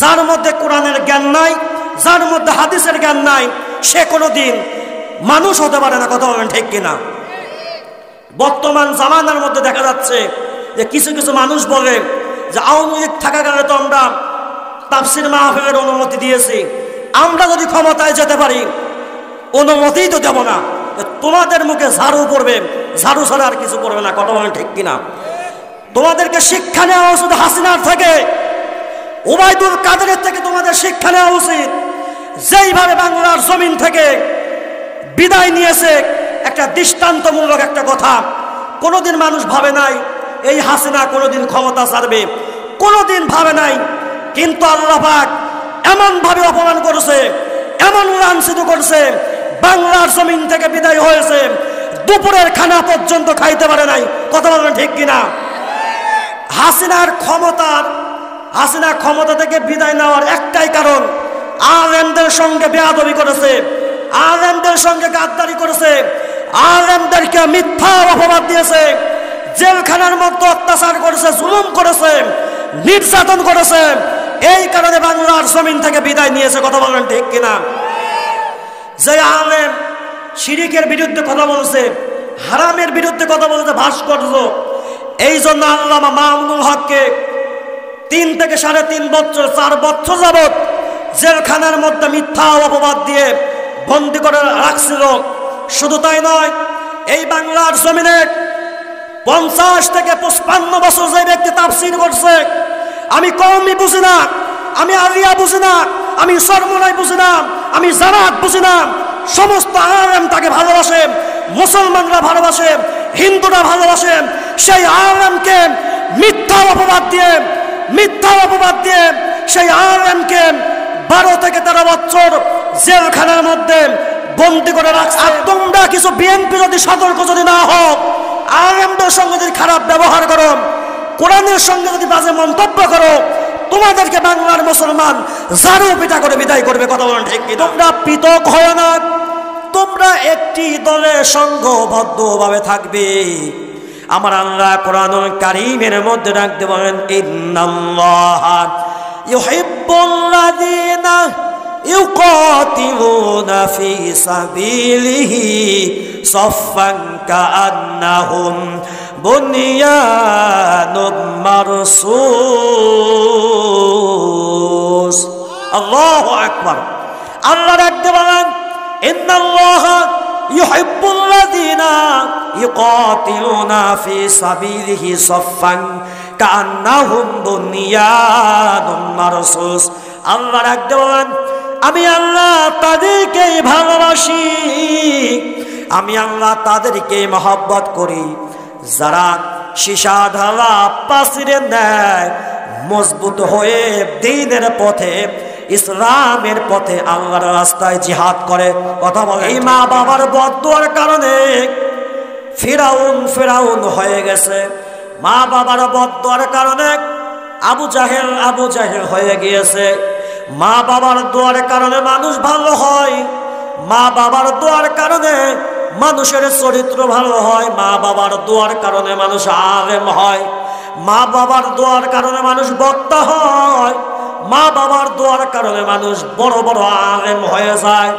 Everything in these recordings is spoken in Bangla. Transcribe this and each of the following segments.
যার মধ্যে কোরআনের জ্ঞান নাই, যার মধ্যে হাদিসের জ্ঞান নাই, সে কোনোদিন মানুষ হতে পারে না। কথা বলেন ঠিক কিনা? বর্তমান জামানার মধ্যে দেখা যাচ্ছে যে কিছু কিছু মানুষ বলে যে আওয়ামী লীগ থাকাকালে তো আমরা তাফসির মাহফিলের অনুমতি দিয়েছি, আমরা যদি ক্ষমতায় যেতে পারি অনুমতিই তো দেব না। তোমাদের মুখে ঝাড়ু পড়বে, ঝাড়ু ছাড়া আর কিছু পড়বে না। কথা বলেন ঠিক কিনা? তোমাদেরকে শিক্ষা নেওয়া উচিত হাসিনার থেকে, ওবায়দুল কাদেরের থেকে তোমাদের শিক্ষা নেওয়া উচিত। যেইভাবে বাংলার জমিন থেকে বিদায় নিয়েছে, একটা দৃষ্টান্তমূলক একটা কথা। কোনোদিন মানুষ ভাবে নাই এই হাসিনা কোনোদিন ক্ষমতা ছাড়বে, কোনোদিন ভাবে নাই। কিন্তু আল্লাহ পাক এমন ভাবে অপমান করেছে, এমন লাঞ্ছিত করছে, বাংলার জমিন থেকে বিদায় হয়েছে, দুপুরের খানা পর্যন্ত খাইতে পারে নাই। কথা বলেন ঠিক কিনা? হাসিনা ক্ষমতা থেকে বিদায় নেওয়ার একটাই কারণ, আলেমদের সঙ্গে বেয়াদবি করেছে, আলেমদের সঙ্গে গাদ্দারি করেছে, আলেমদেরকে মিথ্যা অপবাদ দিয়েছে, জেলখানার মধ্যে অত্যাচার করেছে, জুলুম করেছে, নির্যাতন করেছে। এই কারণে বাংলার জমিন থেকে বিদায় নিয়েছে। কথা বলেন ঠিক কিনা? যে আলেম শিরিকের বিরুদ্ধে কথা বলছে, হারামের বিরুদ্ধে কথা বলছে, ভাস্কর্য, এই জন্য আল্লামা মামুনুল হককে 3 থেকে 3.5 বছর 4 বছর যাবত জেলখানার মধ্যে মিথ্যা অপবাদ দিয়ে বন্দী করে রাখছিল। শুধু তাই নয়, এই বাংলার জমিনে 50 থেকে 55 বছর যে ব্যক্তি তাফসীর করছে, আমি কওমি বুঝি না, আমি আলিয়া বুঝি না, আমি সরমলাই বুঝি না, আমি জামাত বুঝি না, সমস্ত আলেম তাকে ভালোবাসে, মুসলমানরা ভালোবাসে, হিন্দুরা ভালোবাসে। সেই আলেমকে মিথ্যা অপবাদ দিয়ে সেই আলেমকে 12 থেকে 13 বছর জেলখানার মধ্যে বন্দী করে রাখছে। আর তোমরা কিছু বিএনপি যদি সতর্ক যদি না হও, আলেমদের সঙ্গে যদি খারাপ ব্যবহার করো, কোরআনের সঙ্গে যদি বাজে মন্তব্য করো, তোমাদেরকে বাংলার মুসলমান ঝাড়ু পিটা করে বিদায় করবে। কথা বলেন ঠিক কি? তোমরা পৃথক হয় না, তোমরা একটি দলে সংঘবদ্ধভাবে থাকবে। আমার আল্লাহ কোরআনুল কারীমের মধ্যে রাখতে বলেন, ইন্নাল্লাহা ইউহিব্বুল্লাযীনা ইউকাতিলুনা ফি সাবিলিহি সাফফান কাআন্নাহুম বুনিয়ানুম মারসুস। আল্লাহু আকবার। আল্লাহ রাখতে বলেন, ইন্নাল্লাহা ইউহিব্বুল্লাযীনা ইউকাতিলুনা ফি সাবিলিহি সাফফান কাআন্নাহুম বুনিয়ানুম মারসুস। আল্লাহ রাখতে বলেন, আমি আল্লাহ তাদেরকে ভালোবাসি, আমি আল্লাহ তাদেরকে মহব্বত করি যারা সীসা ঢালা পাচিরের ন্যায় মজবুত হয়ে দ্বীনের পথে, ইসলামের পথে, আল্লাহর রাস্তায় জিহাদ করে। কথা বলে, এই মা বাবার বদদুয়ার কারণে ফিরাউন হয়ে গেছে। মা বাবার বদদুয়ার কারণে আবু জাহেল হয়ে গিয়েছে। মা বাবার দোয়ার কারণে মানুষ ভালো হয়, মা বাবার দোয়ার কারণে মানুষের চরিত্র ভালো হয়, মা বাবার দোয়ার কারণে মানুষ আলেম হয়, মা বাবার দোয়ার কারণে মানুষ বক্তা হয়, মা বাবার দোয়ার কারণে মানুষ বড় বড় আলেম হয়ে যায়।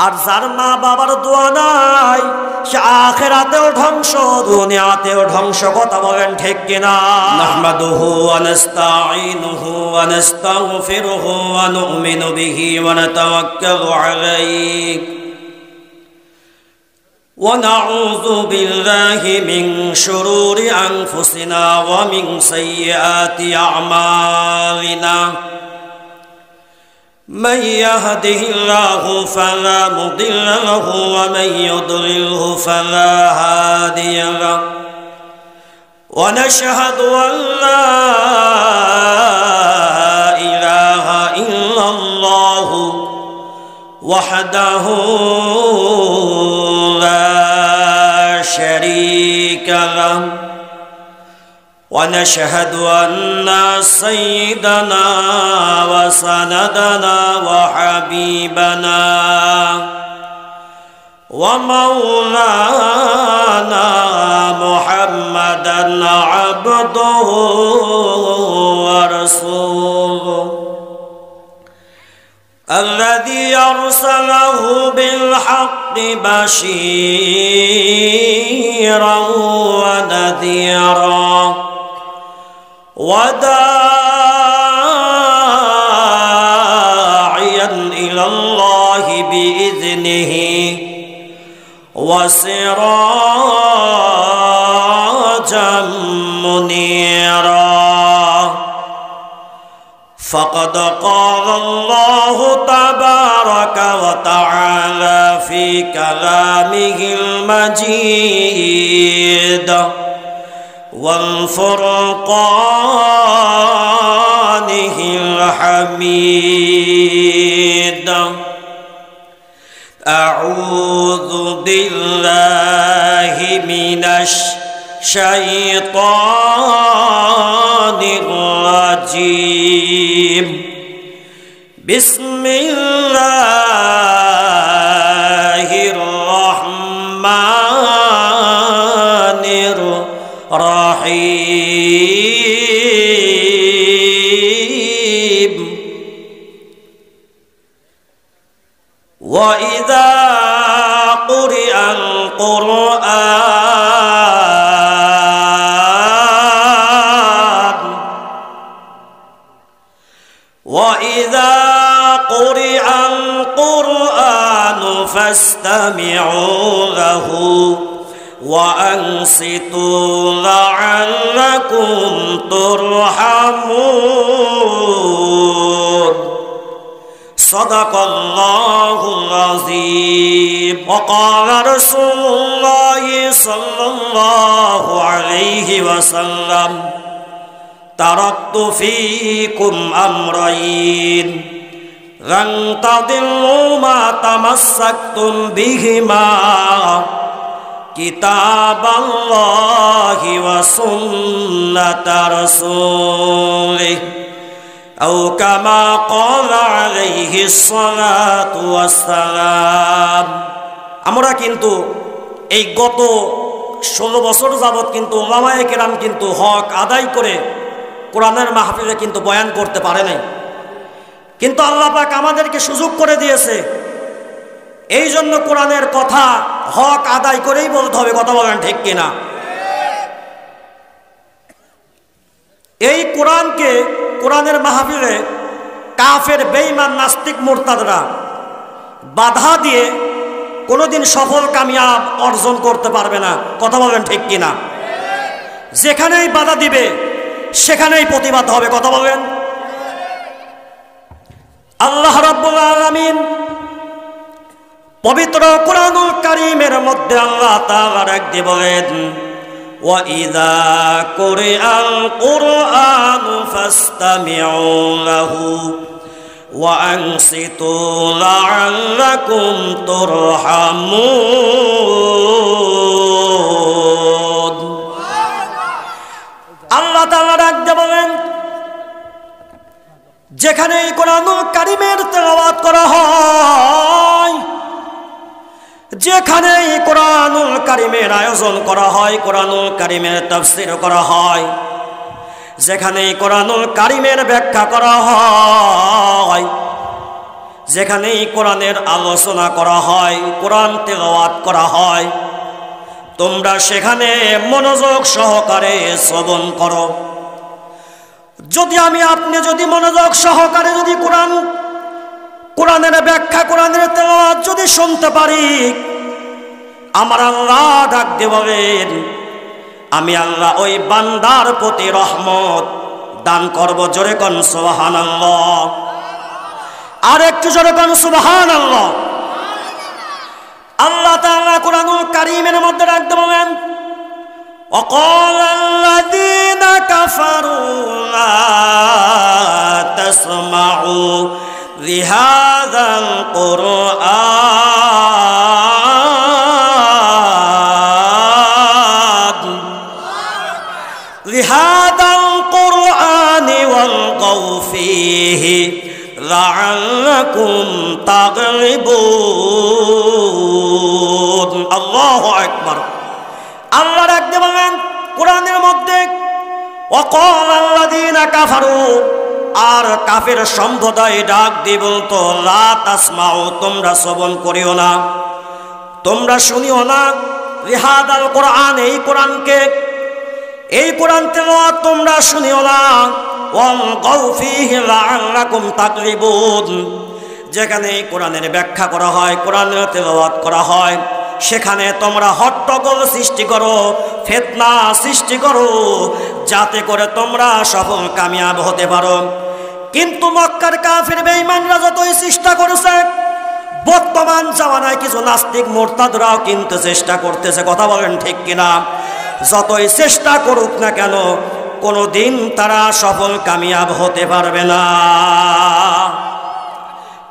আর যার মা বাবার দোয়া নাই, সে আখিরাতেও ধ্বংস, দুনিয়াতেও ধ্বংস। কথা বলেন ঠিক কিনা? নাহমাদুহু ওয়া নাস্তাঈনুহু ওয়া নাস্তাগফিরুহু ওয়া নু'মিনু বিহি ওয়া নাতাওয়াক্কালু আলাইহি ওয়া নাউযু বিল্লাহি মিন শুরুরি আনফুসিনা ওয়া মিন সাইয়্যাতি আ'মালিনা। من يهده الله فلا مضل له ومن يضلله فلا هادي له ونشهد أن لا إله إلا الله وحده لا شريك له ونشهد أن سيدنا وسندنا وحبيبنا ومولانا محمدا عبده ورسوله الذي أرسله بالحق بشيرا ونذيرا وداعيا إلى الله بإذنه وسراجا منيرا فقد قال الله تبارك وتعالى في كلامه المجيد والفرقانه الحميد أعوذ بالله من الشيطان الرجيم بسم الله الرحمن الرحيم وإذا قرئ القرآن فاستمعوا له وأنصتوا لعلكم ترحمون صدق الله العظيم وقال رسول الله صلى الله عليه وسلم تركت فيكم أمرين لن تضلوا ما تمسكتم بهما كتاب الله وسنة رسوله أو كما قال عليه الصلاة والسلام আমরা কিন্তু এই গত 16 বছর যাবত কিন্তু উলামায়ে কেরাম কিন্তু হক আদায় করে কোরআনের মাহফিলে কিন্তু বয়ান করতে পারে নাই, কিন্তু আল্লাহ পাক আমাদেরকে সুযোগ করে দিয়েছে। এই জন্য কোরআনের কথা হক আদায় করেই বলতে হবে, কথা বলেন ঠিক কিনা? এই কোরআনকে কোরআনের মাহফিলে কাফের বেঈমান নাস্তিক মুরতাদরা বাধা দিয়ে কোনোদিন সফল কামিয়াব অর্জন করতে পারবে না, কথা বলেন ঠিক কিনা? যেখানেই বাধা দিবে সেখানেই প্রতিবাদ হবে, কথা বলেন। আল্লাহ রাব্বুল আলামিন পবিত্র কোরআনুল কারীমের মধ্যে আল্লাহ তাআলা রাখতে বলেন ওয়া ইযা কুরিআল কুরআনু ফাসতামিউ লাহু ওয়া আনসিতু লাআল্লাকুম তুরহামুন। আল্লাহ তাআলা রাখতে বলেন যেখানে এই কোরআনুল কারীমের তেলাওয়াত করা হয়, যেখানে এই কোরআনুল কারীমের আয়োজন করা হয়, কোরআনুল কারীমের তাফসীর করা হয়, যেখানে এই কোরআনুল কারীমের ব্যাখ্যা করা হয়, যেখানে এই কোরআনের আলোচনা করা হয়, কোরআন তেলাওয়াত করা হয়, তোমরা সেখানে মনোযোগ সহকারে শ্রবণ করো। যদি আমি আপনি যদি মনোযোগ সহকারে যদি কোরআনের ব্যাখ্যা, কোরআনের তেলাওয়াত যদি শুনতে পারি, আমার আল্লাহ ডাক দিয়ে বলেন আমি আল্লাহ ওই বান্দার প্রতি রহমত দান করব। জোরে কোন সুবহানাল্লাহ, আর একটু জোরে কোন সুবহানাল্লাহ। আল্লাহ তাআলা কোরআনুল কারীমের মধ্যে ডাক দিয়ে বলেন وقال الذين كفروا لا تسمعوا لهذا القرآن والغوا فيه لعلكم تغلبون। الله أكبر। আল্লাহ রাখতে বলেন কোরআনের মধ্যে ওয়াকাল আল্লাযীনা কাফারু, আর কাফের সম্প্রদায় ডাক দিয়ে বলতো লা তাসমাউ, তোমরা শ্রবণ করিও না, তোমরা শুনিও না লিহাদাল কোরআন, এই কোরআনকে, এই কোরআন তেলাওয়াত তোমরা শুনিও না। ওয়ালগাউ ফীহি লাআল্লাকুম তাগলিবুন, যেখানে কোরআনের ব্যাখ্যা করা হয়, কোরআনের তেলাওয়াত করা হয়, সেখানে তোমরা হট্টগোল সৃষ্টি করো, ফিতনা সৃষ্টি করো, যাতে করে তোমরা সফল কামিয়াব হতে পারো। কিন্তু মক্কার কাফির বেঈমানরা যতই চেষ্টা করেছে, বর্তমান জামানায় কিছু নাস্তিক মুরতাদরাও কিন্তু চেষ্টা করতেছে, কথা বলেন ঠিক কিনা? যতই চেষ্টা করুক না কেন, কোনোদিন তারা সফল কামিয়াব হতে পারবে না,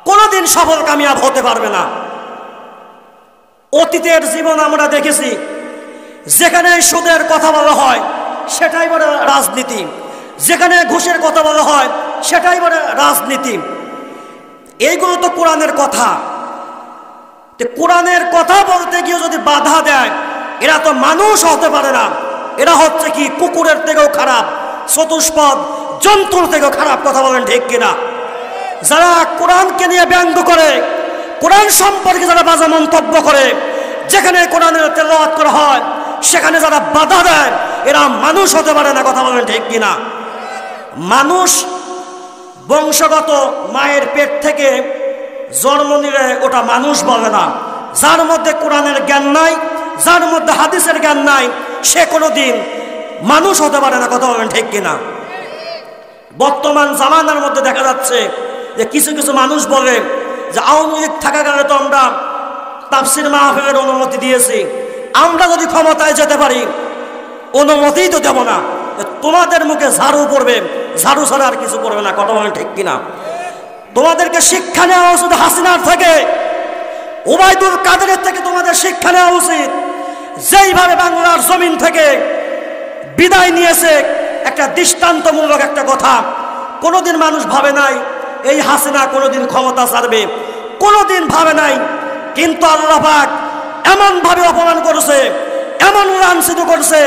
কোনোদিন সফল কামিয়াব হতে পারবে না। অতীতের জীবন আমরা দেখেছি, যেখানে সুদের কথা বলা হয় সেটাই বলে রাজনীতি, যেখানে ঘুষের কথা বলা হয় সেটাই বলে রাজনীতি। এইগুলো তো কোরআনের কথা। কোরআনের কথা বলতে গিয়ে যদি বাধা দেয়, এরা তো মানুষ হতে পারে না, এরা হচ্ছে কি কুকুরের থেকেও খারাপ, চতুষ্পদ জন্তুর থেকেও খারাপ, কথা বলেন ঠিক কিনা? যারা কোরআনকে নিয়ে ব্যঙ্গ করে, কোরআন সম্পর্কে যারা বাজে মন্তব্য করে, যেখানে কোরআনের তেলাওয়াত করা হয় সেখানে যারা বাধা দেয়, এরা মানুষ হতে পারে না, কথা বলেন ঠিক কিনা? মানুষ বংশগত মায়ের পেট থেকে জন্ম নিলে ওটা মানুষ বলে না। যার মধ্যে কোরআনের জ্ঞান নাই, যার মধ্যে হাদিসের জ্ঞান নাই, সে কোনোদিন মানুষ হতে পারে না, কথা বলেন ঠিক কিনা? বর্তমান জামানার মধ্যে দেখা যাচ্ছে যে কিছু কিছু মানুষ বলে যে আওয়ামী লীগ থাকাকালে তো আমরা তাফসির মাহফিলের অনুমতি দিয়েছি, আমরা যদি ক্ষমতায় যেতে পারি অনুমতিই তো দেব না। তোমাদের মুখে ঝাড়ু পড়বে, ঝাড়ু ছাড়া আর কিছু পড়বে না, কথা বলেন ঠিক কিনা? তোমাদেরকে শিক্ষা নেওয়া উচিত হাসিনার থেকে, ওবায়দুল কাদেরের থেকে তোমাদের শিক্ষা নেওয়া উচিত। যেইভাবে বাংলার জমিন থেকে বিদায় নিয়েছে, একটা দৃষ্টান্তমূলক একটা কথা। কোনোদিন মানুষ ভাবে নাই এই হাসিনা কোনোদিন ক্ষমতা ছাড়বে, কোনোদিন ভাবে নাই। কিন্তু আল্লাহ পাক এমন ভাবে অপমান করেছে, এমন লাঞ্ছিত করছে,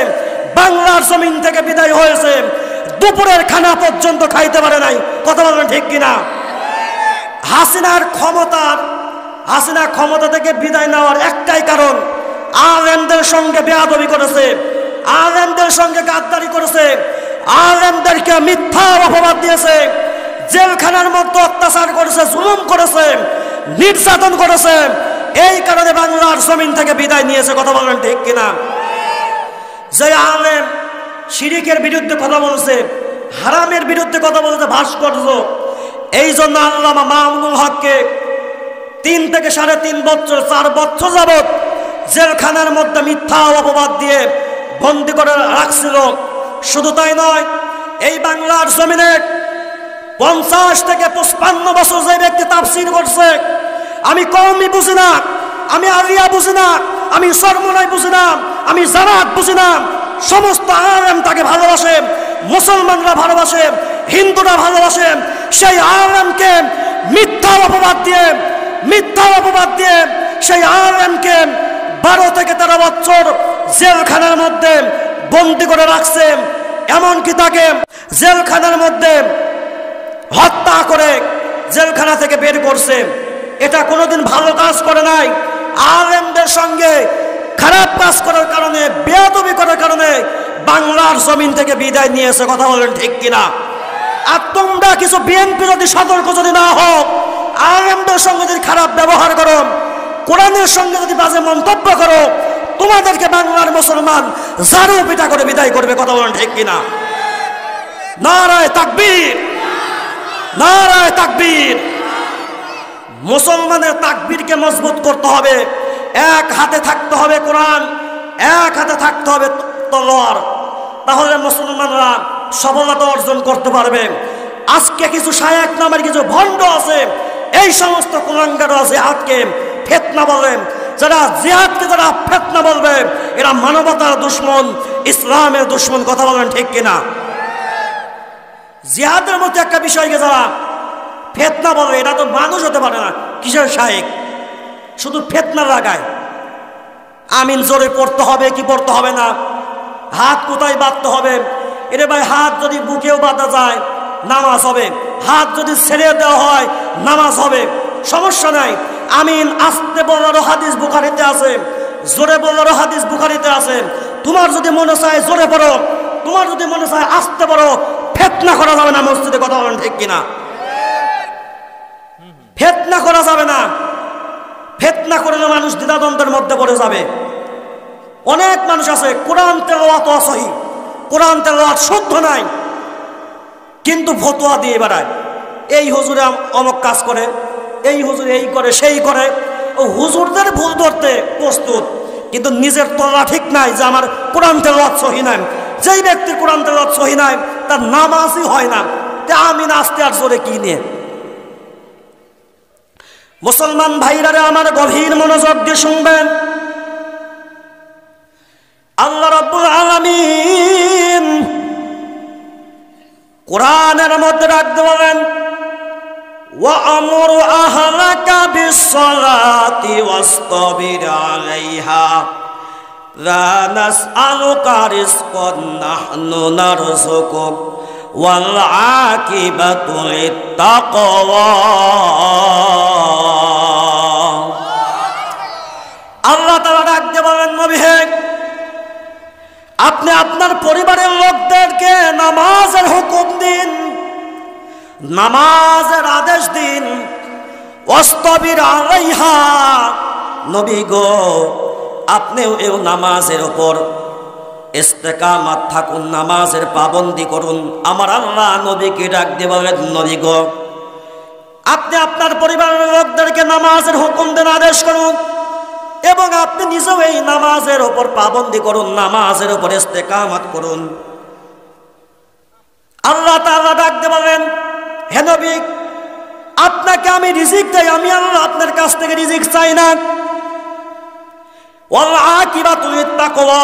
বাংলার জমিন থেকে বিদায় হয়েছে, দুপুরের খানা পর্যন্ত খাইতে পারে নাই, কথা বলবেন ঠিক কিনা? হাসিনা ক্ষমতা থেকে বিদায় নেওয়ার একটাই কারণ, আলেমদের সঙ্গে বেয়াদবি করেছে, আলেমদের সঙ্গে গাদ্দারি করেছে, আলেমদেরকে মিথ্যা অপবাদ দিয়েছে, জেলখানার মধ্যে অত্যাচার করেছে, জুলুম করেছে, নির্যাতন করেছে। এই কারণে বাংলার জমিন থেকে বিদায় নিয়েছে, কথা বলেন ঠিক কিনা? যে আলেম শিরিকের বিরুদ্ধে কথা বলছে, হারামের বিরুদ্ধে কথা বলছে, ভাস্কর্য, এই জন্য আল্লামা মামুনুল হককে 3 থেকে 3.5 বছর 4 বছর যাবত জেলখানার মধ্যে মিথ্যা অপবাদ দিয়ে বন্দী করে রাখছিল। শুধু তাই নয়, এই বাংলার জমিনে 50 থেকে 55 বছর যে ব্যক্তি তাফসীর করছে, আমি কওমি বুঝি না, আমি আলিয়া বুঝি না, আমি সরমনাই বুঝি না, আমি জামাত বুঝি না, সমস্ত আলেম তাকে ভালোবাসে, মুসলমানরা ভালোবাসে, হিন্দুরা ভালোবাসে। সেই আলেমকে মিথ্যা অপবাদ দিয়ে সেই আলেমকে 12 থেকে 13 বছর জেলখানার মধ্যে বন্দী করে রাখছে। এমনকি তাকে জেলখানার মধ্যে হত্যা করে জেলখানা থেকে বের করছে। এটা কোনোদিন ভালো কাজ করে নাই। আলেমদের সঙ্গে খারাপ কাজ করার কারণে, বেয়াদবি করার কারণে বাংলার জমিন থেকে বিদায় নিয়েছে, কথা বলেন ঠিক কিনা? আর তোমরা কিছু বিএনপি যদি সতর্ক যদি না হোক, আলেমদের সঙ্গে যদি খারাপ ব্যবহার করো, কোরআনের সঙ্গে যদি বাজে মন্তব্য করো, তোমাদেরকে বাংলার মুসলমান ঝাড়ু পিটা করে বিদায় করবে, কথা বলেন ঠিক কিনা? নারায়ে তাকবীর, নারায়ে তাকবীর। মুসলমানের তাকবীরকে মজবুত করতে হবে। এক হাতে থাকতে হবে কোরআন, এক হাতে থাকতে হবে তলোয়ার, তাহলে মুসলমানরা সফলতা অর্জন করতে পারবে। আজকে কিছু শায়েখ নামের কিছু ভণ্ড আছে, এই সমস্ত কুলাঙ্গার আছে, জিহাদকে ফিতনা বলে, যারা জিহাদকে যারা ফিতনা বলবে, এরা মানবতার দুশমন, ইসলামের দুশমন, কথা বলেন ঠিক কিনা? জিহাদের মধ্যে একটা বিষয়কে যারা ফিতনা বলে, এটা তো মানুষ হতে পারে না। কিসের শায়েখ? শুধু ফিতনা লাগায়। আমিন জোরে পড়তে হবে কি পড়তে হবে না, হাত কোথায় বাঁধতে হবে, এরে ভাই হাত যদি বুকেও বাঁধা যায় নামাজ হবে, হাত যদি ছেড়ে দেওয়া হয় নামাজ হবে, সমস্যা নাই। আমিন আস্তে বলারও হাদিস বুখারীতে আছে, জোরে বলারও হাদিস বুখারীতে আছে। তোমার যদি মনে চায় জোরে পড়ো, তোমার যদি মনে চায় আস্তে পড়ো, ফিতনা করা যাবে না মসজিদে, কথা বলেন ঠিক কিনা? ফিতনা করা যাবে না। ফিতনা করলে মানুষ দ্বিধাদ্বন্দ্বের মধ্যে পড়ে যাবে। অনেক মানুষ আছে কোরআন তেলাওয়াত অসহি, কোরআন তেলাওয়াত শুদ্ধ নাই, কিন্তু ফতোয়া দিয়ে বেড়ায়, এই হুজুরে অমুক কাজ করে, এই হুজুরে এই করে সেই করে। ও হুজুরদের ভুল ধরতে প্রস্তুত, কিন্তু নিজের তলা ঠিক নাই যে আমার কোরআন তেলাওয়াত সহি নাই। যেই ব্যক্তির কোরআন তেলাওয়াত সহি নাই তার নামাজই হয় না। তে আমিন আস্তে আর জোরে কি নিয়ে? মুসলমান ভাইরারে আমার গভীর মনোযোগ দিয়ে শুনবেন। আল্লাহ রাব্বুল আলামিন কোরআনের মধ্যে রাখতে বলেন, ওয়া'মুর আহলাকা বিস-সালাতি ওয়াসতাবির আলাইহা লা নাসআলুকা রিজকান নাহনু নারযুকুক ওয়াল আকিবাতু লিত-তাকওয়া। আল্লাহ তাআলা ডাকতে বলেন, নবী হে, আপনি আপনার পরিবারের লোকদেরকে নামাজের হুকুম দিন, নামাজের আদেশ দিন। ওয়াসতাবির আলাইহা, নবী গো আপনিও এই নামাজের উপর ইস্তেকামাত থাকুন, নামাজের পাবন্দি করুন। আমার আল্লাহ নবীকে ডাক দিয়ে বলেন, নবী গো আপনি আপনার পরিবারের লোকদেরকে নামাজের হুকুম দেন, আদেশ করুন, এবং আপনি নিজেও এই নামাজের উপর পাবন্দি করুন, নামাজের উপর ইস্তেকামাত করুন। আল্লাহ তাআলা ডাক দিয়ে বলেন, হে নবী আপনাকে আমি রিজিক দেই, আমি আল্লাহ আপনার কাছ থেকে রিজিক চাই না। ওয়াল আকিবাতু লিত-তাকওয়া,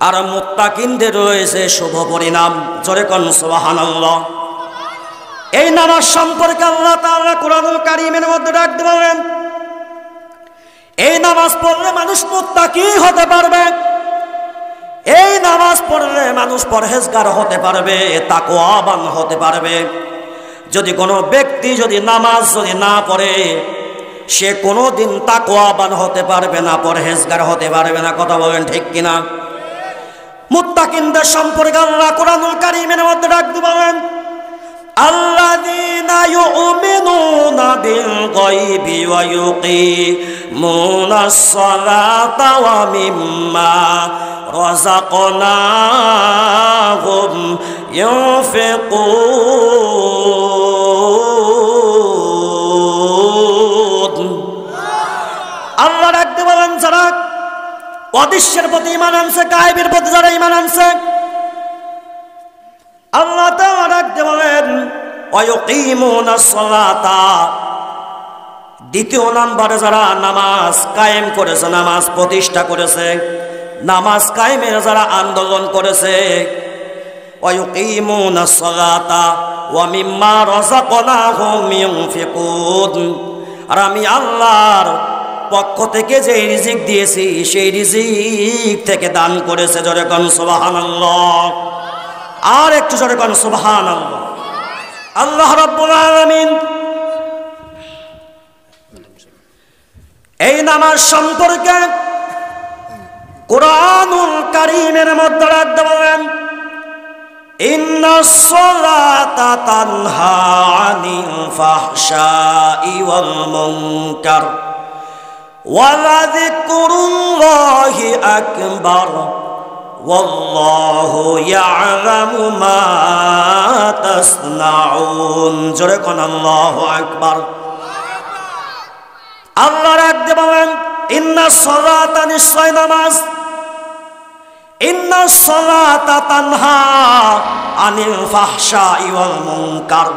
আর মুত্তাকিনদের রয়েছে শুভ পরিণাম। জোরে কোন সুবহানাল্লাহ। এই নামাজ সম্পর্কে আল্লাহ তাআলা কোরআনুল কারীমের মধ্যে ডাক দিয়ে বলেন, এই নামাজ পড়লে মানুষ মুত্তাকি হতে পারবে, এই নামাজ পড়লে মানুষ পরহেজগার হতে পারবে, তাকওয়াবান হতে পারবে। যদি কোনো ব্যক্তি যদি নামাজ যদি না পড়ে, সে কোনোদিন তাকওয়াবান হতে পারবে না, পরহেজগার হতে পারবে না। কথা বলেন ঠিক কিনা? মুত্তাকিনদের সম্পর্কে আল্লাহ কোরআনুল কারীমের মধ্যে ডাক দিয়ে বলেন, আল্লাযীনা ইউমিনুনা বিল গায়বি ওয়া ইউকিমুনাস সালাতা ওয়া মিম্মা রাযাকনাহুম ইউনফিকুন। আল্লাহ ডাকতে বলেন, যারা অদৃশ্যের প্রতি ঈমান আনছে, গায়বের প্রতি যারা ঈমান আনছে, আল্লাহ তাআলা ডাকতে বলেন ওয়া ইউকিমুনাস সালাতা, দ্বিতীয় নম্বরে যারা নামাজ কায়েম করেছে, নামাজ প্রতিষ্ঠা করেছে, নামাজ কায়েমের যারা আন্দোলন করেছে, ওয়া ইউকিমুনাস সালাতা ওয়া মিম্মা রাযাকনাহুম ইউনফিকুন, আর আমি আল্লাহর পক্ষ থেকে যে রিজিক দিয়েছি সেই রিজিক থেকে দান করেছে। জোরে কোন সুবহানাল্লাহ। আর একটু জোরে কোন সুবহানাল্লাহ। আল্লাহ রাব্বুল আলামিন এই নামাজ সম্পর্কে কোরআনুল কারীমের মধ্যে রাখতে বলেন, ইন্নাস সালাতা তানহা আনিল ফাহশাই ওয়াল মুনকার ওয়া লাযিকরুল্লাহি আকবার ওয়াল্লাহু ইয়ালামু মা তাসনাউন। জোরে কোন আল্লাহু আকবার। আল্লাহ রাখতে বলেন, ইন্নাস সালাতা, নিশ্চয় নামাজ, ইন্নাস সালাতা তানহা আনিল ফাহশাই ওয়াল মুনকার,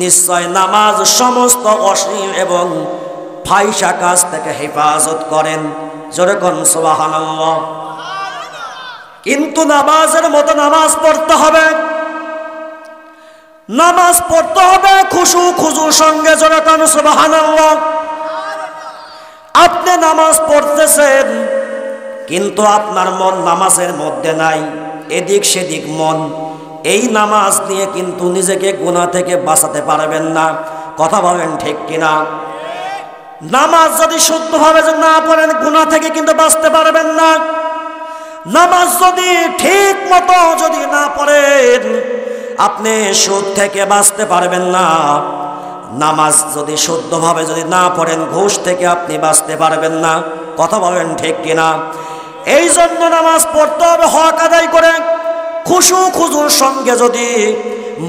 নিশ্চয় নামাজ সমস্ত অশ্লীল এবং ফাহিশা কাজ থেকে হেফাজত করেন। জোরে কোন সুবহানাল্লাহ। কিন্তু নামাজের মতো নামাজ পড়তে হবে, নামাজ পড়তে হবে খুশু খুজুর সঙ্গে। জোরে কোন সুবহানাল্লাহ। আপনি নামাজ পড়তেছেন কিন্তু আপনার মন নামাজের মধ্যে নাই, এদিক সেদিক মন, এই নামাজ নিয়ে কিন্তু নিজেকে গুনাহ থেকে বাঁচাতে পারবেন না। কথা বলেন ঠিক কিনা? নামাজ যদি শুদ্ধভাবে না পড়েন গুনাহ থেকে কিন্তু বাঁচতে পারবেন না। নামাজ যদি ঠিক মতো যদি না পড়েন আপনি সুদ থেকে বাঁচতে পারবেন না। নামাজ যদি শুদ্ধভাবে যদি না পড়েন ঘুষ থেকে আপনি বাঁচতে পারবেন না। কথা বলেন ঠিক কিনা? এই জন্য নামাজ পড়তে হবে হক আদায় করে, খুশু খুজুর সঙ্গে যদি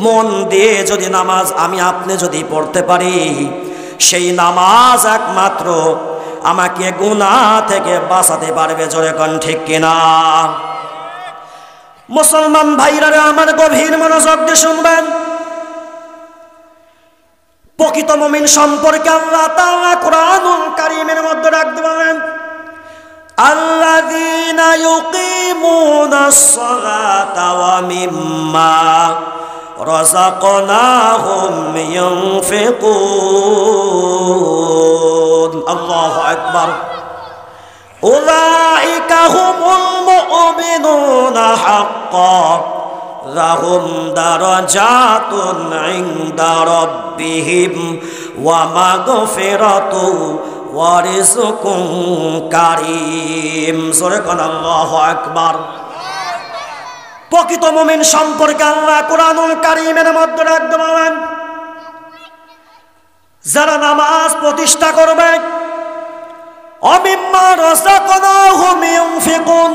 মন দিয়ে যদি নামাজ আমি আপনি যদি পড়তে পারি, সেই নামাজ একমাত্র আমাকে গুনাহ থেকে বাঁচাতে পারবে। জোরে কোন ঠিক কিনা? মুসলমান ভাইরা আমার গভীর মনোযোগ দিয়ে শুনবেন। প্রকৃত মুমিন সম্পর্কে আল্লাহ তাআলা কোরআনুল কারীমের মধ্যে রাখতে পারেন, আল্লাযীনা ইউকিমুনাস সালাতা ওয়া মিম্মা রাযাকনাহুম ইউনফিকুন। আল্লাহু আকবার। উলাইকা হুমুল মুমিনুনা হাক্কান লাহুম দারাজাতুন ইনদা রাব্বিহিম ওয়া মাগফিরাতু ওয়া রিজকুন কারীম। সূরা আল্লাহু আকবার। প্রকৃত মুমিন সম্পর্কে আল্লাহ কোরআনুল কারীমের মধ্যে রাখতে বলেন, যারা নামাজ প্রতিষ্ঠা করবে অমিম্মা রাযাকনাহুম ইউনফিকুন,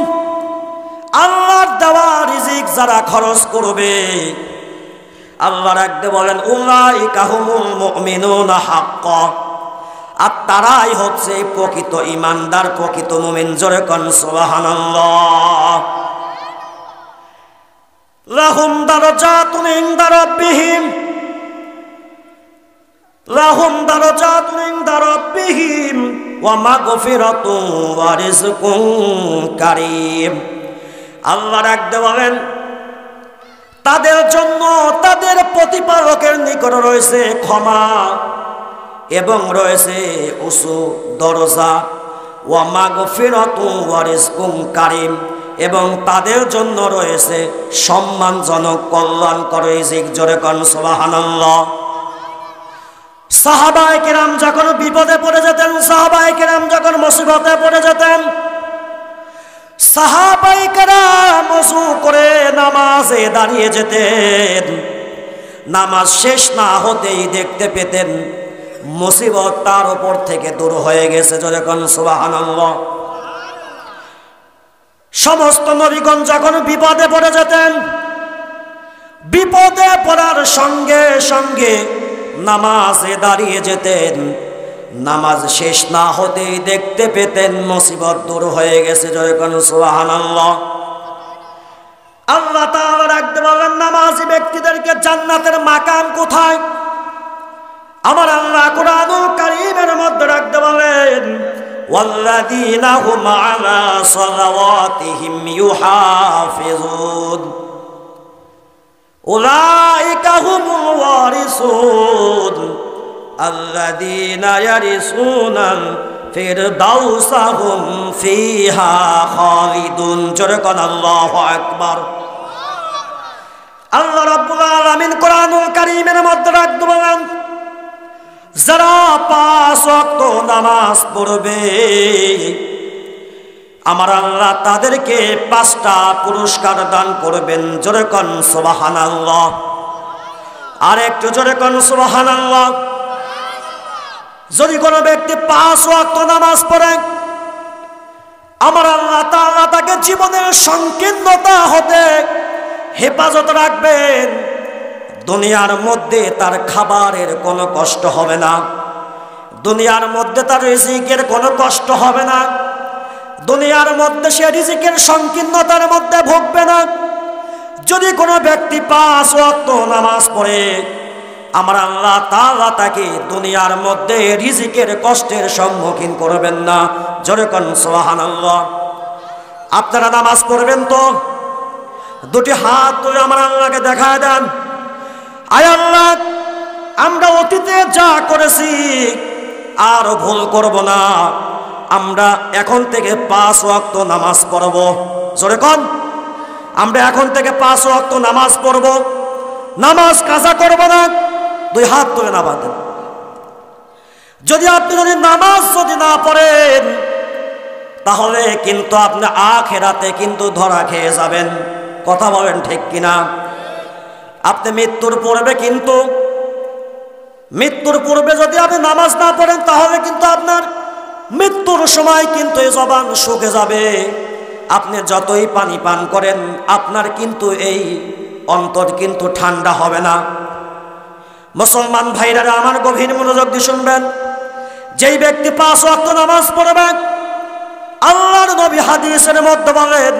আল্লাহর দেওয়া রিজিক যারা খরচ করবে, আল্লাহ রাখতে বলেন উলাইকা হুমুল মুমিনুনা হাক্কান, আর তারাই হচ্ছে প্রকৃত ঈমানদার, প্রকৃত মুমিন। জোরে কোন সুবহানাল্লাহ। লাহুম দারাজাতুন ইনদা রাব্বিহিম, লাহুম দারাজাতুন ইনদা রাব্বিহিম ওয়া মাগফিরাতুন ওয়া রিজকুন কারীম। আল্লাহ রাখতে বলেন তাদের জন্য তাদের প্রতিপালকের নিকট রয়েছে ক্ষমা এবং রয়েছে উঁচু দরজা, ওয়া মাগফিরাতুন ওয়া রিজকুন কারীম, এবং তাদের জন্য রয়েছে সম্মানজনক কল্যাণকর রিজিক। জোরে কোন সুবহানাল্লাহ। সাহাবায়ে কেরাম যখন বিপদে পড়ে যেতেন, সাহাবায়ে কেরাম যখন মুসিবতে পড়ে যেতেন, সাহাবায়ে কেরাম ওযু করে নামাজে দাঁড়িয়ে যেতেন। নামাজ শেষ না হতেই দেখতে পেতেন মুসিবত তার উপর থেকে দূর হয়ে গেছে। জোরে কোন সুবহানাল্লাহ। সমস্ত নবীগণ যখন বিপদে পড়ে যেতেন, বিপদে পড়ার সঙ্গে সঙ্গে নামাজে দাঁড়িয়ে যেতেন। নামাজ শেষ না হতেই দেখতে পেতেন মুসিবত দূর হয়ে গেছে। জোরে কোন সুবহানাল্লাহ। আল্লাহ তাআলা রাখতে বলেন নামাজি ব্যক্তিদেরকে জান্নাতের মাকাম কোথায়? আমার আল্লাহ কোরআনুল কারীমের মধ্যে রাখতে বলেন ওয়াল্লাযীনা হুম আলা সালাওয়াতিহিম ইউহাফিজুন উলাইকা হুমুল ওয়ারিসুন আল্লাযীনা ইয়ারিসুনাল ফিরদাউসা হুম ফিহা খালিদুন। জোরে কোন আল্লাহু আকবার। আল্লাহ রাব্বুল আলামিন কোরআনুল কারীমের মধ্যে রাখতে বলেন যারা 5 ওয়াক্ত নামাজ পড়বে আমার আল্লাহ তাদেরকে 5টা পুরস্কার দান করবেন। জোরে কোন সুবহানাল্লাহ। আর একটু জোরে কোন সুবহানাল্লাহ। যদি কোনো ব্যক্তি 5 ওয়াক্ত নামাজ পড়ে আমার আল্লাহ তাআলা তাকে জীবনের সংকীর্ণতা হতে হেফাজত রাখবেন। দুনিয়ার মধ্যে তার খাবারের কোনো কষ্ট হবে না, দুনিয়ার মধ্যে তার রিজিকের কোনো কষ্ট হবে না, দুনিয়ার মধ্যে সে রিজিকের সংকীর্ণতার মধ্যে ভুগবে না। যদি কোনো ব্যক্তি 5 ওয়াক্ত নামাজ পড়ে আমার আল্লাহ তাআলা তাকে দুনিয়ার মধ্যে রিজিকের কষ্টের সম্মুখীন করবেন না। জোরে কোন সুবহানাল্লাহ। আপনারা নামাজ পড়বেন তো দুটি হাত তুলে আমার আল্লাহকে দেখায় দেন, আয় আল্লাহ আমরা অতীতে যা করেছি আর ভুল করব না, আমরা এখন থেকে 5 ওয়াক্ত নামাজ পড়ব। জোরে কোন আমরা এখন থেকে 5 ওয়াক্ত নামাজ পড়ব, নামাজ কাজা করব না। 2 হাত তুলে না বাঁধেন। যদি আপনি নামাজ না পড়েন তাহলে কিন্তু আপনি আখিরাতে কিন্তু ধরা খেয়ে যাবেন। কথা বলেন ঠিক কিনা? আপনি মৃত্যুর পূর্বে যদি আপনি নামাজ না পড়েন তাহলে কিন্তু আপনার মৃত্যুর সময় কিন্তু এই জবান শুকে যাবে। আপনি যতই পানি পান করেন আপনার কিন্তু এই অন্তর কিন্তু ঠান্ডা হবে না। মুসলমান ভাইরা আমার গভীর মনোযোগ দিয়ে শুনবেন, যেই ব্যক্তি 5 ওয়াক্ত নামাজ পড়বেন, আল্লাহর নবী হাদিসের মধ্যে বলেন,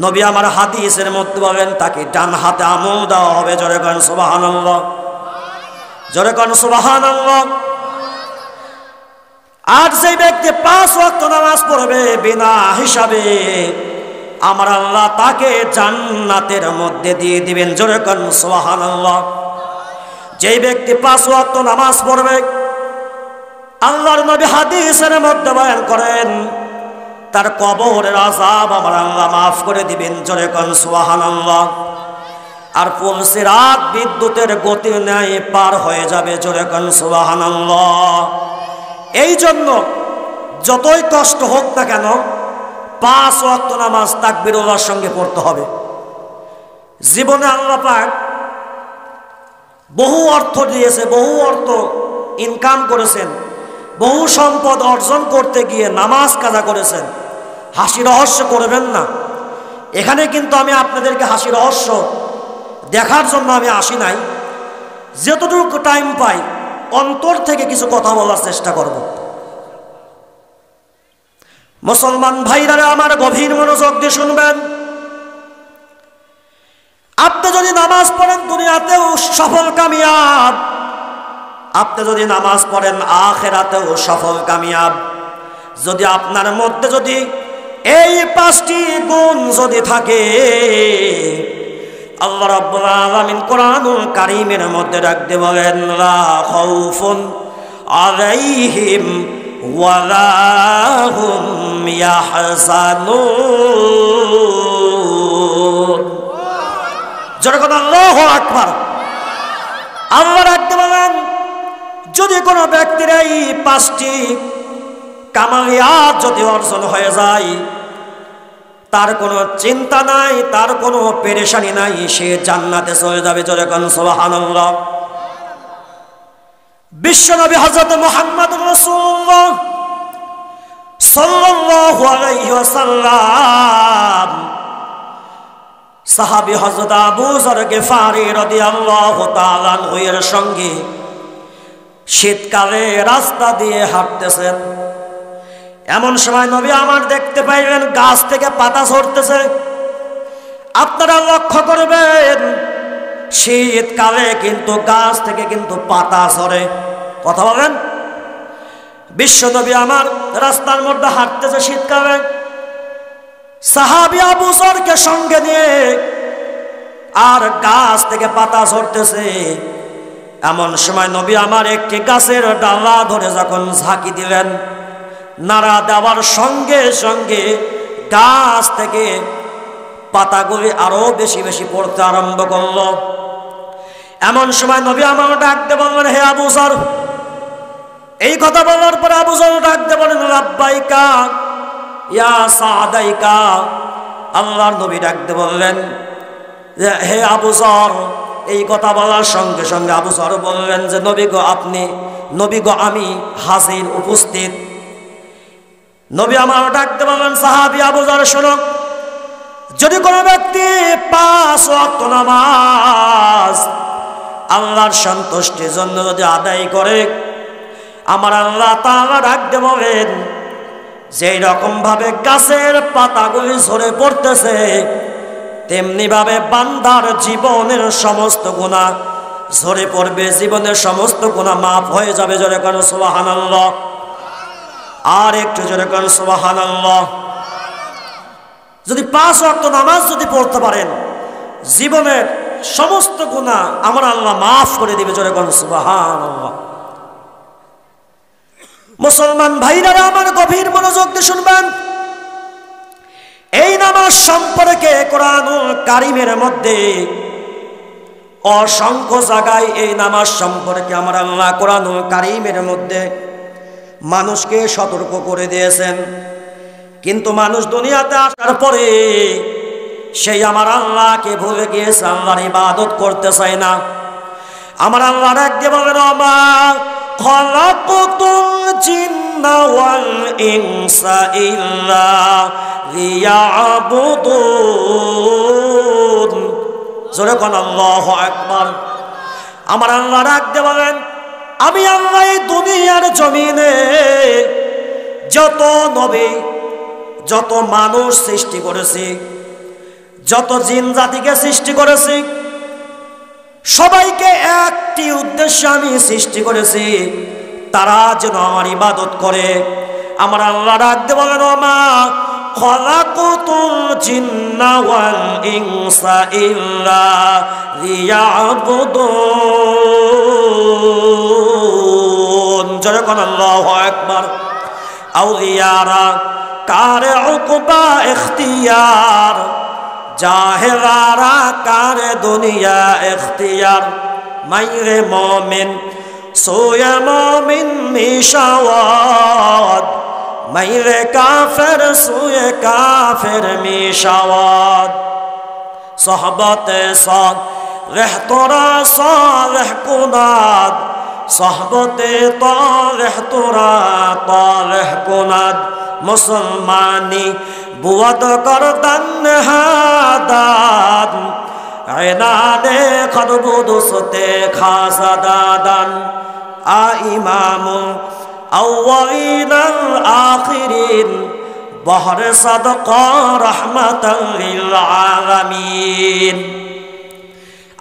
নবী আমার হাদিসের মধ্যে বলেন, তাকে ডান হাতে আমল দেওয়া হবে। জোরে কোন সুবহানাল্লাহ, জোরে কোন সুবহানাল্লাহ। আর যে ব্যক্তি 5 ওয়াক্ত নামাজ পড়বে বিনা হিসাবে, আমার আল্লাহ তাকে জান্নাতের মধ্যে দিয়ে দিবেন। জোরে কোন সুবহানাল্লাহ। যেই ব্যক্তি 5 ওয়াক্ত নামাজ পড়বে, আল্লাহর নবী হাদিসের মধ্যে বয়ান করেন, তার কবরের আযাব আমার আল্লাহ মাফ করে দিবেন। জোরে কোন সুবহানাল্লাহ। আর পুলসিরাত বিদ্যুতের গতির ন্যায় পার হয়ে যাবে। জোরে কোন সুবহানাল্লাহ। এই জন্য যতই কষ্ট হোক না কেন 5 ওয়াক্ত নামাজ তাকবীরুল্লাহর সঙ্গে পড়তে হবে। জীবনে আল্লাহ পাক বহু অর্থ দিয়েছে, বহু অর্থ ইনকাম করেছেন, বহু সম্পদ অর্জন করতে গিয়ে নামাজ কাজা করেছেন। হাসি রহস্য করবেন না। এখানে কিন্তু আমি আপনাদেরকে হাসি রহস্য দেখার জন্য আমি আসি নাই। যতটুকু টাইম পাই অন্তর থেকে কিছু কথা বলার চেষ্টা করব। মুসলমান ভাইরা আমার গভীর মনোযোগ দিয়ে শুনবেন, আপনি যদি নামাজ পড়েন দুনিয়াতেও সফল কামিয়াব, আপনি যদি নামাজ পড়েন আখিরাতেও সফল কামিয়াব। যদি আপনার মধ্যে যদি এই 5টি গুণ যদি থাকে, আল্লাহ রাব্বুল আলামিন কোরআনুল কারীমের মধ্যে রাখতে বলেন, লা খাউফুন আলাইহিম ওয়ালা হুম ইয়াহজানুন। যখন আল্লাহু আকবার, আল্লাহ রাখতে বলেন, যদি কোনো ব্যক্তির এই 5টি কামালিয়াত যদি অর্জন হয়ে যায়, তার কোনো চিন্তা নাই, তার কোনো পেরেশানি নাই, সে জান্নাতে চলে যাবে। জোরে কোন সুবহানাল্লাহ। বিশ্বনবী হযরত মুহাম্মদুর রাসূলুল্লাহ সাল্লাল্লাহু আলাইহি ওয়াসাল্লাম সাহাবী হযরত আবু যর গিফারি রাদিয়াল্লাহু তাআলা আনহু এর সঙ্গে শীতকালে রাস্তা দিয়ে হাঁটতেছেন। এমন সময় নবী আমার দেখতে পাইলেন গাছ থেকে পাতা ঝরতেছে। আপনারা লক্ষ্য করবেন শীতকালে কিন্তু গাছ থেকে কিন্তু পাতা ঝরে। কথা বলেন। বিশ্বনবী আমার রাস্তার মধ্যে হাঁটতেছে শীতকালে, সাহাবী আবু যরকে সঙ্গে নিয়ে, আর গাছ থেকে পাতা ঝরতেছে। এমন সময় নবী আমার একটি গাছের ডালা ধরে যখন ঝাঁকি দিলেন, নাড়া দেওয়ার সঙ্গে সঙ্গে গাছ থেকে পাতাগুলি আরো বেশি বেশি পড়তে আরম্ভ করলো। এমন সময় নবী আমার ডাকতে বললেন, হে আবু যর। এই কথা বলার পর আবু যর ডাকতে বলেন, লাব্বাইকা ইয়া সাদাইকা। আল্লাহর নবী ডাকতে বললেন, হে আবু যর। এই কথা বলার সঙ্গে সঙ্গে আবু যর বললেন যে, নবী গো আপনি, নবী গো আমি হাজির, উপস্থিত। নবী আমার ডাকতে বললেন, সাহাবী আবু যর শোনো, যদি কোনো ব্যক্তি 5 ওয়াক্ত নামাজ আল্লাহর সন্তুষ্টির জন্য যদি আদায় করে, আমার আল্লাহ তাআলা ডাকতে বলেন, যেই রকম ভাবে গাছের পাতাগুলি ঝরে পড়তেছে, তেমনি ভাবে বান্দার জীবনের সমস্ত গুনাহ ঝরে পড়বে, জীবনের সমস্ত গুনাহ মাফ হয়ে যাবে। জোরে কোন সুবহানাল্লাহ। আর একটু জোরে কোন সুবহানাল্লাহ। যদি 5 ওয়াক্ত নামাজ যদি পড়তে পারেন, জীবনের সমস্ত গুনাহ আমার আল্লাহ মাফ করে দিবে। জোরে কোন সুবহানাল্লাহ। মুসলমান ভাইরা আমার গভীর মনোযোগ দিয়ে শুনবেন, এই নামাজ সম্পর্কে কোরআনুল কারীমের মধ্যে অসংখ্য জায়গায় এই নামাজ সম্পর্কে আমার আল্লাহ কোরআনুল কারীমের মধ্যে মানুষকে সতর্ক করে দিয়েছেন। কিন্তু মানুষ দুনিয়াতে আসার পরে সেই আমার আল্লাহকে ভুলে গিয়েছে, আল্লাহর ইবাদত করতে চায় না। আমার আল্লাহ ডাক দিয়ে বলেন, মা খালাকুতুল জিন্না ওয়াল ইনসা ইল্লা লিয়াবুদুন। জোরে কোন আল্লাহু আকবার। আমার আল্লাহ ডাক দিয়ে বলেন, আমি আল্লাহ এই দুনিয়ার জমিনে যত নবী যত মানুষ সৃষ্টি করেছি, যত জিন জাতিকে সৃষ্টি করেছি, সবাইকে একটি উদ্দেশ্যে আমি সৃষ্টি করেছি, তারা যেন আমার ইবাদত করে। আমার আল্লাহ ডাক দিয়ে বলেন, মা খালাকুতুল জিন্না ওয়াল ইনসা ইল্লা লিয়াবুদুন। জোরে কোন আল্লাহু আকবার। আউলিয়ারা কারে উকবা ইখতিয়ার, জাহেলারা কারে দুনিয়া ইখতিয়ার। মাইরে মুমিন সোয়া মুমিন মিশাওয়াত, মাইরে কাফের সোয়ে কাফের মিশাওয়াত। সোহবতে সালেহ তোরা সালেহ কুনাদ, সোহবতে তালেহ তোরা তালেহ কুনাদ। মুসলমানি বুয়াদ করদান হাদান, আয়নানে খদবুদুসতে খাসাদাদান। আ ইমামুল আউয়ালিন আল আখিরিন, বহরে সাদকা রাহমাতাল লিল আলামিন।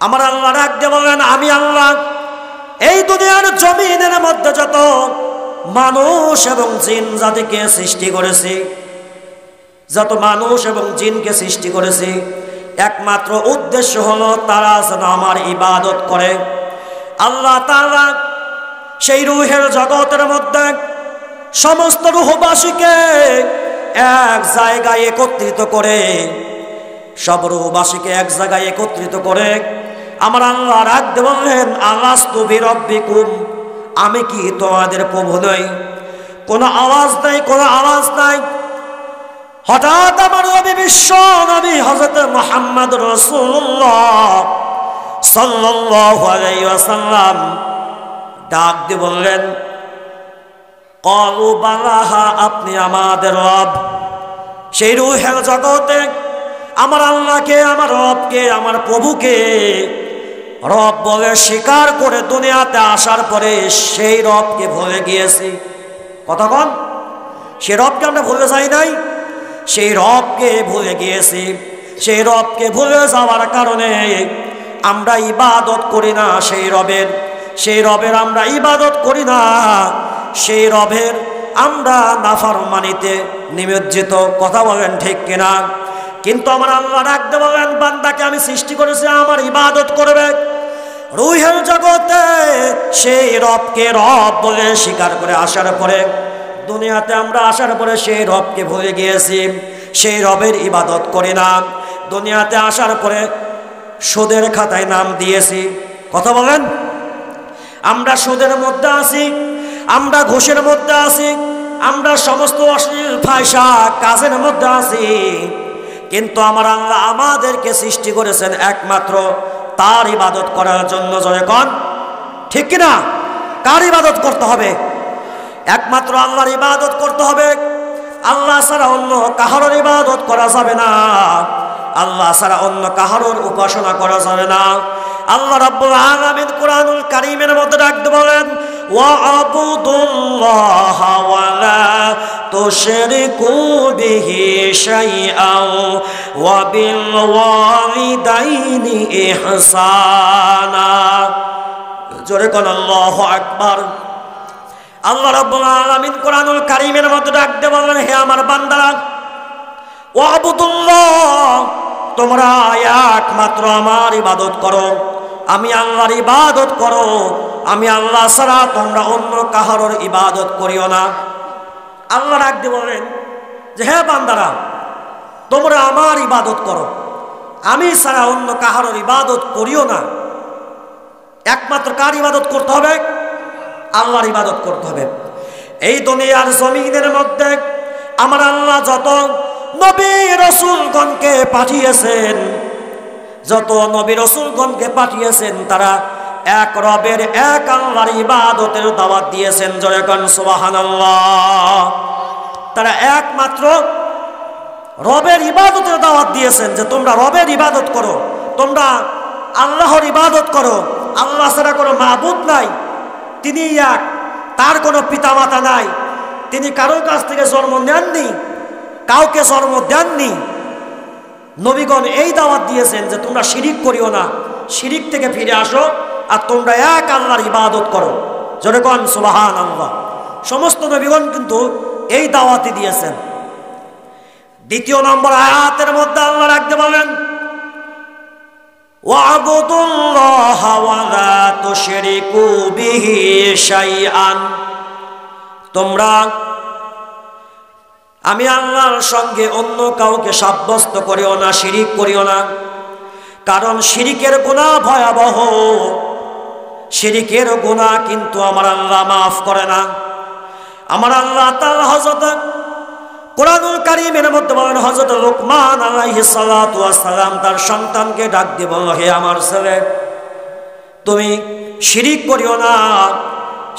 আমার আল্লাহ ডাক দিয়ে বলেন, আমি আল্লাহ এই দুনিয়ার জমিনের মধ্যে যত মানুষ এবং জিন জাতিকে সৃষ্টি করেছি, যত মানুষ এবং জিনকে সৃষ্টি করেছি, একমাত্র উদ্দেশ্য হলো তারা যেন আমার ইবাদত করে। আল্লাহ তাআলা সেই রূহের জগতের মধ্যে সমস্ত রূহবাসীকে এক জায়গায় একত্রিত করে, সব রূহবাসীকে এক জায়গায় একত্রিত করে আমার আল্লাহ ডাক দিয়ে বললেন, আলাস্তু বিরাব্বিকুম, আমি কি তোমাদের প্রভু নই? কোনো আওয়াজ নাই, কোনো আওয়াজ নাই। হঠাৎ আমার নবী বিশ্ব নবী হযরত মুহাম্মদ রাসূলুল্লাহ সাল্লাল্লাহু আলাইহি ওয়াসাল্লাম ডাক দিয়ে বললেন, ক্বালু বালাহা, আপনি আমাদের রব। সেই রূহের জগতে আমার আল্লাহকে, আমার রবকে, আমার প্রভুকে রব বলে স্বীকার করে দুনিয়াতে আসার পরে সেই রবকে ভুলে গিয়েছি। কতক্ষণ সেই রবকে আমরা ভুলে যাই নাই, সেই রবকে ভুলে গিয়েছি। সেই রবকে ভুলে যাওয়ার কারণে আমরা ইবাদত করি না সেই রবের, সেই রবের আমরা ইবাদত করি না, সেই রবের আমরা নাফরমানিতে নিমজ্জিত। কথা বলেন ঠিক কিনা? কিন্তু আমার আল্লাহ ডাকতে বলেন, বান্দাকে আমি সৃষ্টি করেছি আমার ইবাদত করবে। রূহের জগতে সেই রবকে রব বলে স্বীকার করে আসার পরে দুনিয়াতে আমরা আসার পরে সেই রবকে ভুলে গিয়েছি, সেই রবের ইবাদত করি না। দুনিয়াতে আসার পরে সুদের খাতায় নাম দিয়েছি। কথা বলেন, আমরা সুদের মধ্যে আছি, আমরা ঘুষের মধ্যে আছি, আমরা সমস্ত অশ্লীল ফায়সা কাজের মধ্যে আছি। কিন্তু আমার আল্লাহ আমাদেরকে সৃষ্টি করেছেন একমাত্র তার ইবাদত করার জন্য। জয় কন ঠিক কিনা? কার ইবাদত করতে হবে? একমাত্র আল্লাহর ইবাদত করতে হবে। আল্লাহ ছাড়া অন্য কাহারোর ইবাদত করা যাবে না, আল্লাহ ছাড়া অন্য কাহারোর উপাসনা করা যাবে না। আল্লাহ রাব্বুল আলামিন কোরআনুল কারীমের মধ্যে ডাকতে বলেন, ওয়া'বুদুল্লাহা ওয়া লা তুশরিকু বিহি শাইআন ওয়া বিল ওয়ালিদাইনি ইহসানা। জোরে কোন আল্লাহু আকবার। আল্লাহ রাব্বুল আলামিন কোরআনুল কারীমের মধ্যে ডাকতে বলেন, হে আমার বান্দারা, ওয়া'বুদুল্লাহ, তোমরা একমাত্র আমার ইবাদত করো, আমি আল্লাহর ইবাদত করো। আমি আল্লাহ ছাড়া তোমরা অন্য কাহারোর ইবাদত করিও না। আল্লাহ ডাকতে বলেন যে হে বান্দারা, তোমরা আমার ইবাদত করো, আমি ছাড়া অন্য কাহারও ইবাদত করিও না। একমাত্র কার ইবাদত করতে হবে? আল্লাহর ইবাদত করতে হবে। এই দুনিয়ার জমিনের মধ্যে আমার আল্লাহ যত নবী রাসূলগণকে পাঠিয়েছেন, যত নবী রাসূলগণকে পাঠিয়েছেন, তারা এক রবের, এক আল্লাহর ইবাদতের দাওয়াত দিয়েছেন। জোরে কোন সুবহানাল্লাহ। তারা একমাত্র রবের ইবাদতের দাওয়াত দিয়েছেন, যে তোমরা রবের ইবাদত করো, তোমরা আল্লাহর ইবাদত করো। আল্লাহ ছাড়া কোনো মাবুদ নাই, তিনি এক, তার কোনো পিতামাতা নাই, তিনি কারোর কাছ থেকে জন্ম নেননি, কাউকে জন্ম দেননি। নবীগণ এই দাওয়াত দিয়েছেন যে তোমরা শিরিক করিও না, শিরিক থেকে ফিরে আসো, আর তোমরা এক আল্লাহর ইবাদত করো। জোরে কোন সুবহানাল্লাহ। সমস্ত নবীগণ কিন্তু এই দাওয়াতই দিয়েছেন। দ্বিতীয় নম্বর আয়াতের মধ্যে আল্লাহ রাখতে বলেন, ওয়া'বুদুল্লাহা ওয়া লা তুশরিকু বিহি শাইআন। তোমরা আমি আল্লাহর সঙ্গে অন্য কাউকে সাব্যস্ত করিও না, শিরিক করিও না। কারণ শিরিকের গুনাহ ভয়াবহ, শিরিকের গুনাহ কিন্তু আমার আল্লাহ মাফ করে না। আমার আল্লাহ তাআলা হযরত কোরআনুল কারীমের মধ্যে বলেন, হযরত লুকমান আলাইহিস সালাতু ওয়াস সালাম তার সন্তানকে ডাক দিয়ে বলল, হে আমার ছেলে, তুমি শিরিক করিও না।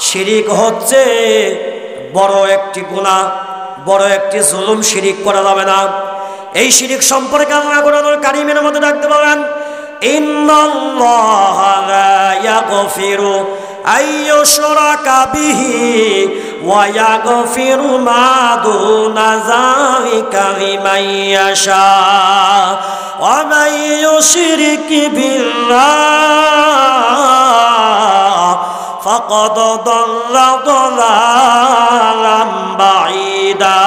শিরিক হচ্ছে বড় একটি গুনাহ, বড় একটি জুলুম, শিরিক করা যাবে না। এই শিরিক সম্পর্কে আল্লাহ কোরআনুল কারীমের মধ্যে ডাকতে বলেন, ইন্নাল্লাহা লা ইয়াগফিরু আইয়ুশরাকা বিহি ওয়া ইয়াগফিরু মা দুনা যালিকা লিমান ইয়াশা ওয়া মান ইউশরিক বিল্লাহ ফাকাদ দাল্লা দালালাম বাঈদা।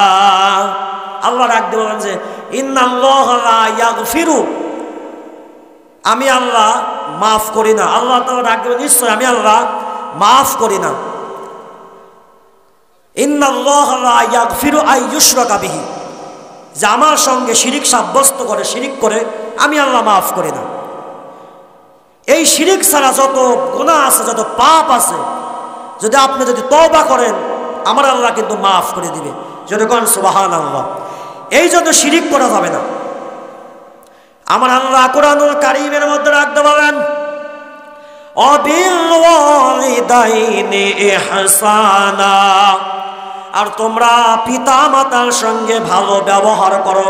আল্লাহ রাখতে বলেন যে ইন্নাল্লাহা লা ইয়াগফিরু, আমি আল্লাহ মাফ করি না। আল্লাহ তাআলা রাখতে বলেন, নিশ্চয় আমি আল্লাহ মাফ করি না। ইন্নাল্লাহা লা ইয়াগফিরু আইয়ুশরাকা বিহি, যে আমার সঙ্গে শিরিক সাব্যস্ত করে, শিরিক করে, আমি আল্লাহ মাফ করি না। এই শিরিক ছাড়া যত গুনাহ আছে, যত পাপ আছে, যদি আপনি যদি তওবা করেন, আমার আল্লাহ কিন্তু মাফ করে দিবে। যদি কোন সুবহানাল্লাহ। এই জন্য শিরিক করা যাবে না। আমার আল্লাহ কোরআনুল কারীমের মধ্যে রাখতে বলেন, অবিল ওয়ালিদাইনি ইহসানা, আর তোমরা পিতা মাতার সঙ্গে ভালো ব্যবহার করো।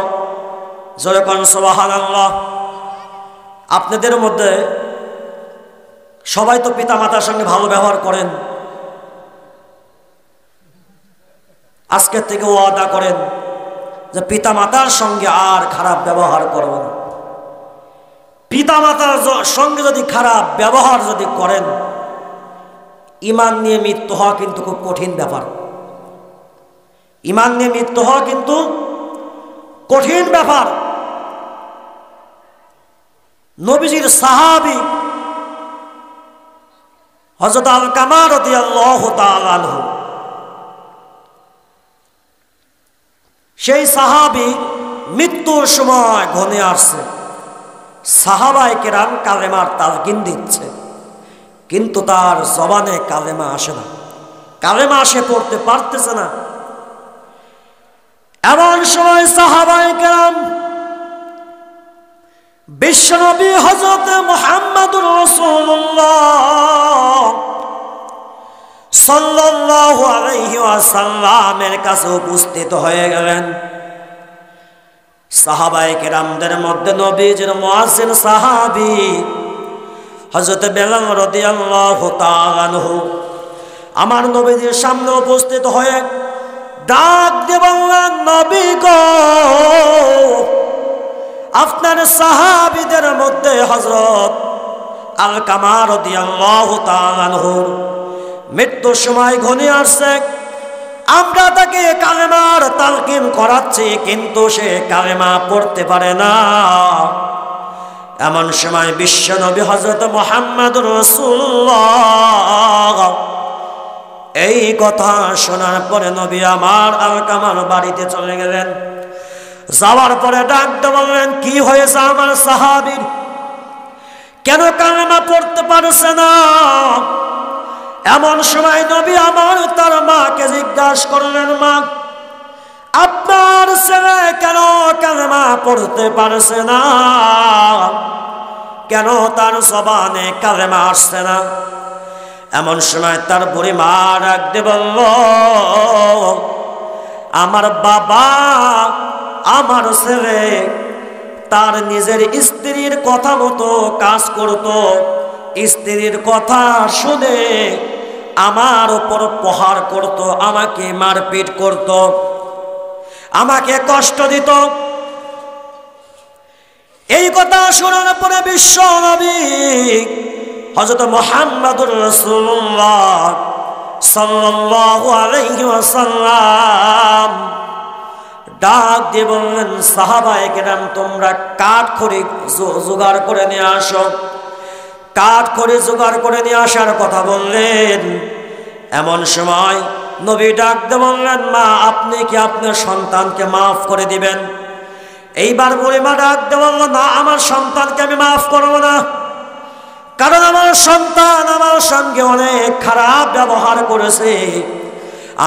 জোরে কোন সুবহানাল্লাহ। আপনাদের মধ্যে সবাই তো পিতা মাতার সঙ্গে ভালো ব্যবহার করেন। আজকের থেকে ওয়াদা করেন যে পিতা মাতার সঙ্গে আর খারাপ ব্যবহার করব না। পিতা মাতার সঙ্গে যদি খারাপ ব্যবহার যদি করেন, ঈমান নিয়ে মৃত্যু হওয়া কিন্তু খুব কঠিন ব্যাপার। ঈমান নিয়ে মৃত্যু হওয়া কিন্তু কঠিন ব্যাপার। নবীজির সাহাবী হযরত আলকামা রাদিয়াল্লাহু তাআলা আনহু, সেই সাহাবী মৃত্যুর সময় ঘনিয়ে আসছে। সাহাবায়ে কেরাম কালেমার তালকিন দিচ্ছে, কিন্তু তার জবানে কালেমা আসে না, কালেমা সে পড়তে পারতেছে না। এমন সময় সাহাবায়ে কেরাম বিশ্বনবী হযরত মুহাম্মদুর রাসূলুল্লাহ সাল্লাল্লাহু আলাইহি ওয়াসাল্লামের কাছে উপস্থিত হয়ে গেলেন। সাহাবায়ে কেরামদের মধ্যে নবীজির মুয়াজ্জিন সাহাবী হযরত বেলাল রাদিয়াল্লাহু তাআলা আনহু আমার নবীজির সামনে উপস্থিত হয়ে ডাক দিয়ে বললেন, নবী গো, আপনার সাহাবীদের মধ্যে হযরত আলকামা রাদিয়াল্লাহু তাআলা আনহুর মৃত্যুর সময় ঘনিয়ে আসছে। আমরা তাকে কালেমার তালকিন করাচ্ছি, কিন্তু সে কালেমা পড়তে পারে না। এমন সময় বিশ্বনবী হযরত মুহাম্মদুর রাসূলুল্লাহ এই কথা শোনার পরে নবী আমার আলকামার বাড়িতে চলে গেলেন। যাওয়ার পরে ডাকতে বললেন, কি হয়েছে আমার সাহাবীর, কেন কালেমা পড়তে পারছে না? এমন সময় নবী আমার তার মাকে জিজ্ঞাসা করলেন, মা, আপনার ছেলে কেন কালেমা পড়তে পারছে না? কেন তার জবানে কালেমা আসছে না? এমন সময় তার বুড়ি মা ডাকতে বলল, আমার বাবা, আমার ছেলে তার নিজের স্ত্রীর কথা মতো কাজ করত, স্ত্রীর কথা শুনে আমার উপর প্রহার করত, আমাকে মারপিট করত, আমাকে কষ্ট দিত। এই কথা শোনার পরে বিশ্ব নবী হযরত মুহাম্মদুর রাসূলুল্লাহ সাল্লাল্লাহু আলাইহি ওয়াসাল্লাম ডাক দিয়ে বললেন, সাহাবায়ে কেরাম, তোমরা কাঠ খড়ি জোগাড় করে নিয়ে আসো। কাঠ খড়ি জোগাড় করে নিয়ে আসার কথা বললেন। এমন সময় নবী ডাক দিয়ে বললেন, মা, আপনি কি আপনার সন্তানকে মাফ করে দিবেন? এইবার বুড়িমা ডাক দিয়ে বলল, না, আমার সন্তানকে আমি মাফ করব না, কারণ আমার সন্তান আমার সঙ্গে অনেক খারাপ ব্যবহার করেছে,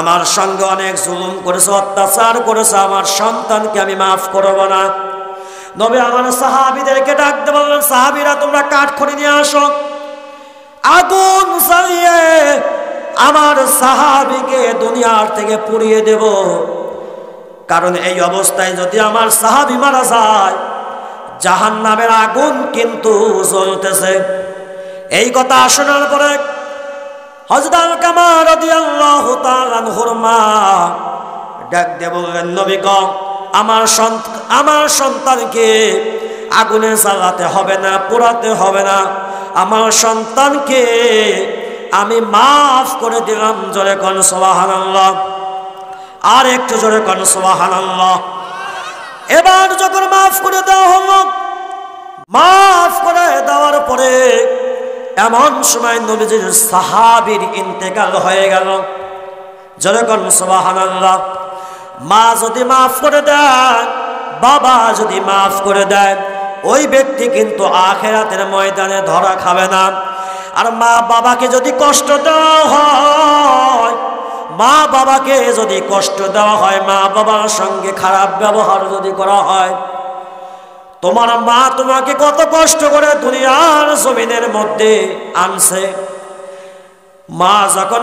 আমার সঙ্গে অনেক জুলুম করেছে, অত্যাচার করেছে, আমার সন্তানকে আমি মাফ করব না। নবী আমার সাহাবীদেরকে ডাক দিয়ে বললেন, সাহাবীরা, তোমরা কাঠ খড়ি নিয়ে আসো, আগুন জ্বালিয়ে আমার সাহাবীকে দুনিয়ার থেকে পুড়িয়ে দেব, কারণ এই অবস্থায় যদি আমার সাহাবী মারা যায়, জাহান্নামের আগুন কিন্তু জ্বলতেছে। এই কথা শোনার পরে হযরত আলকামা রাদিয়াল্লাহু তাআলা আনহুর মা ডাক দিয়ে বললেন, নবী গো, আমার সন্তানকে আগুনে জ্বালাতে হবে না, পোড়াতে হবে না, আমার সন্তানকে আমি মাফ করে দিলাম। জোরে কোন সুবহানাল্লাহ, আর একটু জোরে কোন সুবহানাল্লাহ। এবার যখন মাফ করে দেওয়া হলো, মাফ করে দেওয়ার পরে এমন সময় নবীজির সাহাবীর ইন্তেকাল হয়ে গেল। জোরে কোন সুবহানাল্লাহ। মা যদি মাফ করে দেয়, বাবা যদি মাফ করে দেয়, ওই ব্যক্তি কিন্তু আখিরাতের ময়দানে ধরা খাবে না। আর মা বাবাকে যদি কষ্ট দেওয়া হয়, মা বাবাকে যদি কষ্ট দেওয়া হয়, মা বাবার সঙ্গে খারাপ ব্যবহার যদি করা হয়, তোমার মা তোমাকে কত কষ্ট করে দুনিয়ার জমিনের মধ্যে আনছে। মা যখন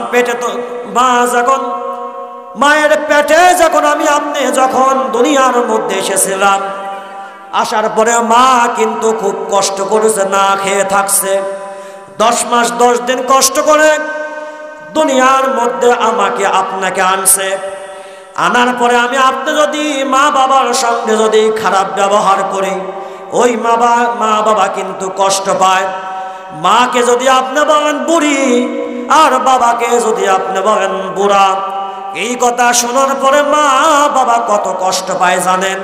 মায়ের পেটে যখন আপনি যখন দুনিয়ার মধ্যে এসেছিলাম, আসার পরে মা কিন্তু খুব কষ্ট করেছে, না খেয়ে থাকছে, 10 মাস 10 দিন কষ্ট করে দুনিয়ার মধ্যে আপনাকে আনছে। আনার পরে আপনি যদি মা বাবার সঙ্গে যদি খারাপ ব্যবহার করি, ওই মা বাবা কিন্তু কষ্ট পায়। মাকে যদি আপনি বলেন বুড়ি, আর বাবাকে যদি আপনি বলেন বুড়া, এই কথা শোনার পরে মা বাবা কত কষ্ট পায় জানেন?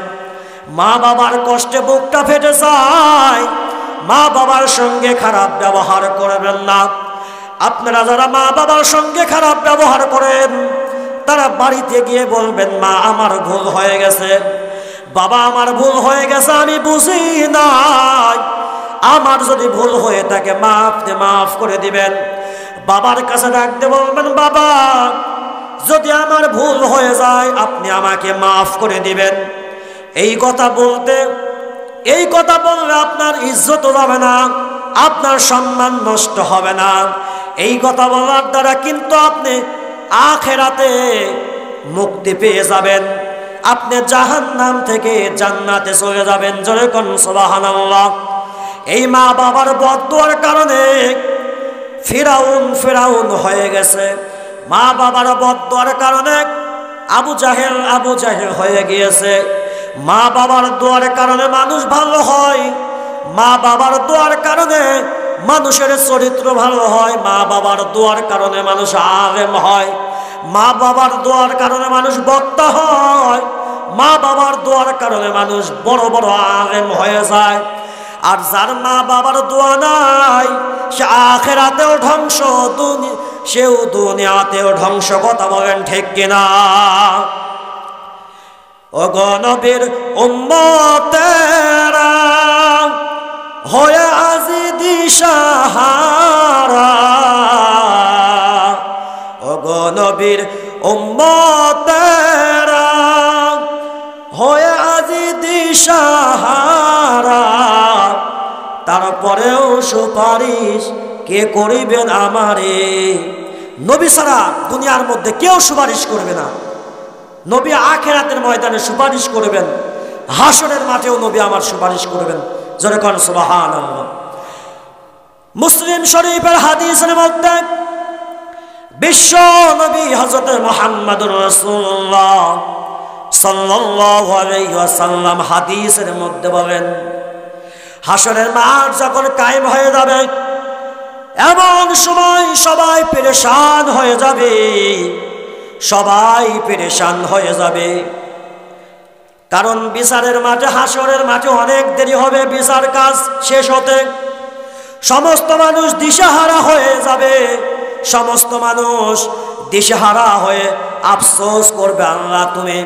মা বাবার কষ্টে বুকটা ফেটে যায়। মা বাবার সঙ্গে খারাপ ব্যবহার করবেন না। আপনারা যারা মা বাবার সঙ্গে খারাপ ব্যবহার করেন, তারা বাড়িতে গিয়ে বলবেন, মা, আমার ভুল হয়ে গেছে, বাবা, আমার ভুল হয়ে গেছে, আমি বুঝি নাই, আমার যদি ভুল হয়ে থাকে মা, আপনি মাফ করে দিবেন। বাবার কাছে ডাকতে বলবেন, বাবা, যদি আমার ভুল হয়ে যায় আপনি আমাকে মাফ করে দিবেন। এই কথা বললে আপনার ইজ্জত যাবে না, আপনার সম্মান নষ্ট হবে না। এই কথা বলার দ্বারা কিন্তু আপনি আখিরাতে মুক্তি পেয়ে যাবেন, আপনি জাহান্নাম থেকে জান্নাতে চলে যাবেন। জোরে কোন সুবহানাল্লাহ। এই মা বাবার বদদুয়ার কারণে ফিরাউন হয়ে গেছে। মা বাবার বদদুয়ার কারণে আবু জাহেল হয়ে গিয়েছে। মা বাবার দোয়ার কারণে মানুষ ভালো হয়, মা বাবার দোয়ার কারণে মানুষের চরিত্র ভালো হয়, মা বাবার দোয়ার কারণে মানুষ আলেম হয়, মা বাবার দোয়ার কারণে মানুষ বক্তা হয়, মা বাবার দোয়ার কারণে মানুষ বড় বড় আলেম হয়ে যায়। আর যার মা বাবার দোয়া নাই, সে আখিরাতেও ধ্বংস, সেও দুনিয়াতেও ধ্বংস। কথা বলেন ঠিক কিনা? ওগো নবীর উম্মতেরা হয়ে আজি দিশাহারা, ওগো নবীর উম্মতেরা হয়ে আজি দিশাহারা, তারপরেও সুপারিশ কে করিবেন আমারে? নবী ছাড়া দুনিয়ার মধ্যে কেউ সুপারিশ করবে না। নবী আখিরাতের ময়দানে সুপারিশ করবেন, হাসরের মাঠেও নবী আমার সুপারিশ করবেন। জোরে কোন সুবহানাল্লাহ। মুসলিম শরীফের হাদিসের মধ্যে বিশ্ব নবী হযরত মুহাম্মদুর রাসূলুল্লাহ সাল্লাল্লাহু আলাইহি ওয়াসাল্লাম হাদিসের মধ্যে বলেন, হাসরের মাঠ যখন কায়েম হয়ে যাবে, এমন সময় সবাই পেরেশান হয়ে যাবে, সবাই পেরেশান হয়ে যাবে। কারণ বিচারের মাঠে, হাসরের মাঠে অনেক দেরি হবে বিচার কাজ শেষ হতে। সমস্ত মানুষ দিশাহারা হয়ে যাবে, সমস্ত মানুষ দিশাহারা হয়ে আফসোস করবে, আল্লাহ তুমি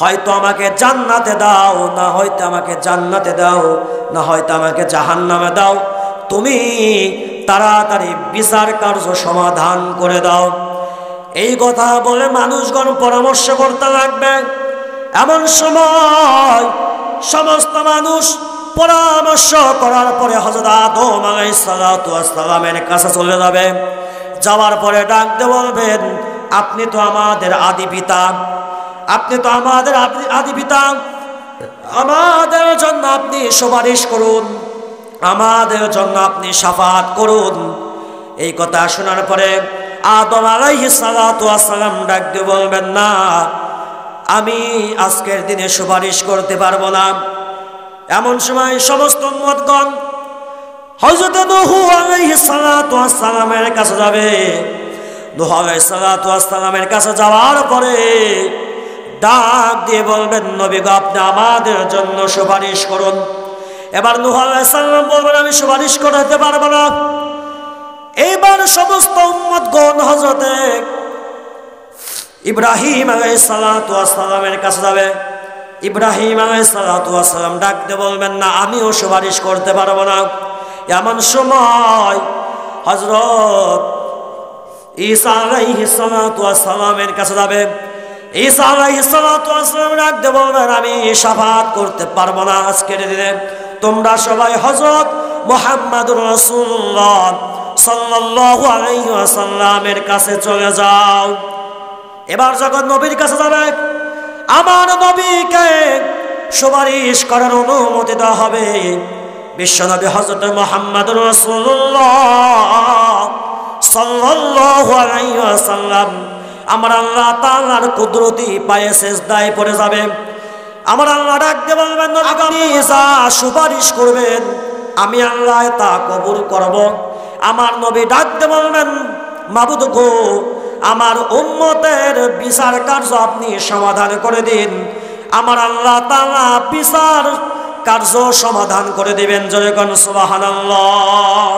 হয়তো আমাকে জান্নাতে দাও, না হয়তো আমাকে জান্নাতে দাও, না হয়তো আমাকে জাহান্নামে দাও, তুমি তাড়াতাড়ি বিচার কার্য সমাধান করে দাও। এই কথা বলে মানুষগণ পরামর্শ করতে লাগবে। এমন সময় সমস্ত মানুষ পরামর্শ করার পরে হযরত আদম আলাইহিস সালাতু ওয়াস সালামের কাছে চলে যাবে। যাওয়ার পরে ডাকতে বলবেন, আপনি তো আমাদের আদি পিতা, আপনি তো আমাদের আদি পিতা, আমাদের জন্য আপনি সুপারিশ করুন, আমাদের জন্য আপনি শাফাআত করুন। এই কথা শোনার পরে আদম আলাইহিস সালাতু ওয়াস সালাম ডাকতে বলবেন, না, আমি আজকের দিনে সুপারিশ করতে পারবো না। এমন সময় সমস্ত উম্মতগণ হযরত নূহ আলাইহিস সালাতু ওয়াস সালামের কাছে যাবে। নূহ আলাইহিস সালাতু ওয়াস সালামের কাছে যাওয়ার পরে ডাক দিয়ে বলবেন, নবী গো, আপনি আমাদের জন্য সুপারিশ করুন। এবার নূহ আলাইহিস সালাম বলবেন, আমি সুপারিশ করতে পারবো না। এইবার সমস্ত উম্মতগণ হযরত ইব্রাহিম আলাইহিস সালাতু ওয়াস সালামের কাছে যাবে। ইব্রাহিম আলাইহিস সালাতু ওয়াস সালাম ডাকতে বলবেন, না, আমিও সুপারিশ করতে পারবো না। এমন সময় হযরত ঈসা আলাইহিস সালাতু ওয়াস সালামের কাছে যাবে। ঈসা আলাইহিস সালাতু ওয়াস সালাম ডাকতে বলবেন, আমি শাফাআত করতে পারবো না আজকের দিনে, তোমরা সবাই হযরত মুহাম্মদুর রাসূলুল্লাহ সাল্লাল্লাহু আলাইহি ওয়াসাল্লামের কাছে চলে যাও। এবার যখন নবীর কাছে যাবে, আমার নবীকে সুপারিশ করার অনুমতি দেওয়া হবে। বিশ্বনবী হযরত মুহাম্মদুর রাসূলুল্লাহ সাল্লাল্লাহু আলাইহি ওয়াসাল্লাম আমার আল্লাহ তাআলার কুদরতি পায়ে সিজদায় পড়ে যাবে। আমার আল্লাহ ডাকতে বলবেন, আপনি যা সুপারিশ করবেন আমি আল্লাহ তা কবুল করব। আমার নবী ডাকতে বলবেন, মাবুদ গো, আমার উম্মতের বিচার কার্য আপনি সমাধান করে দিন। আমার আল্লাহ তাআলা বিচার কার্য সমাধান করে দিবেন। জয় কোন সুবহানাল্লাহ,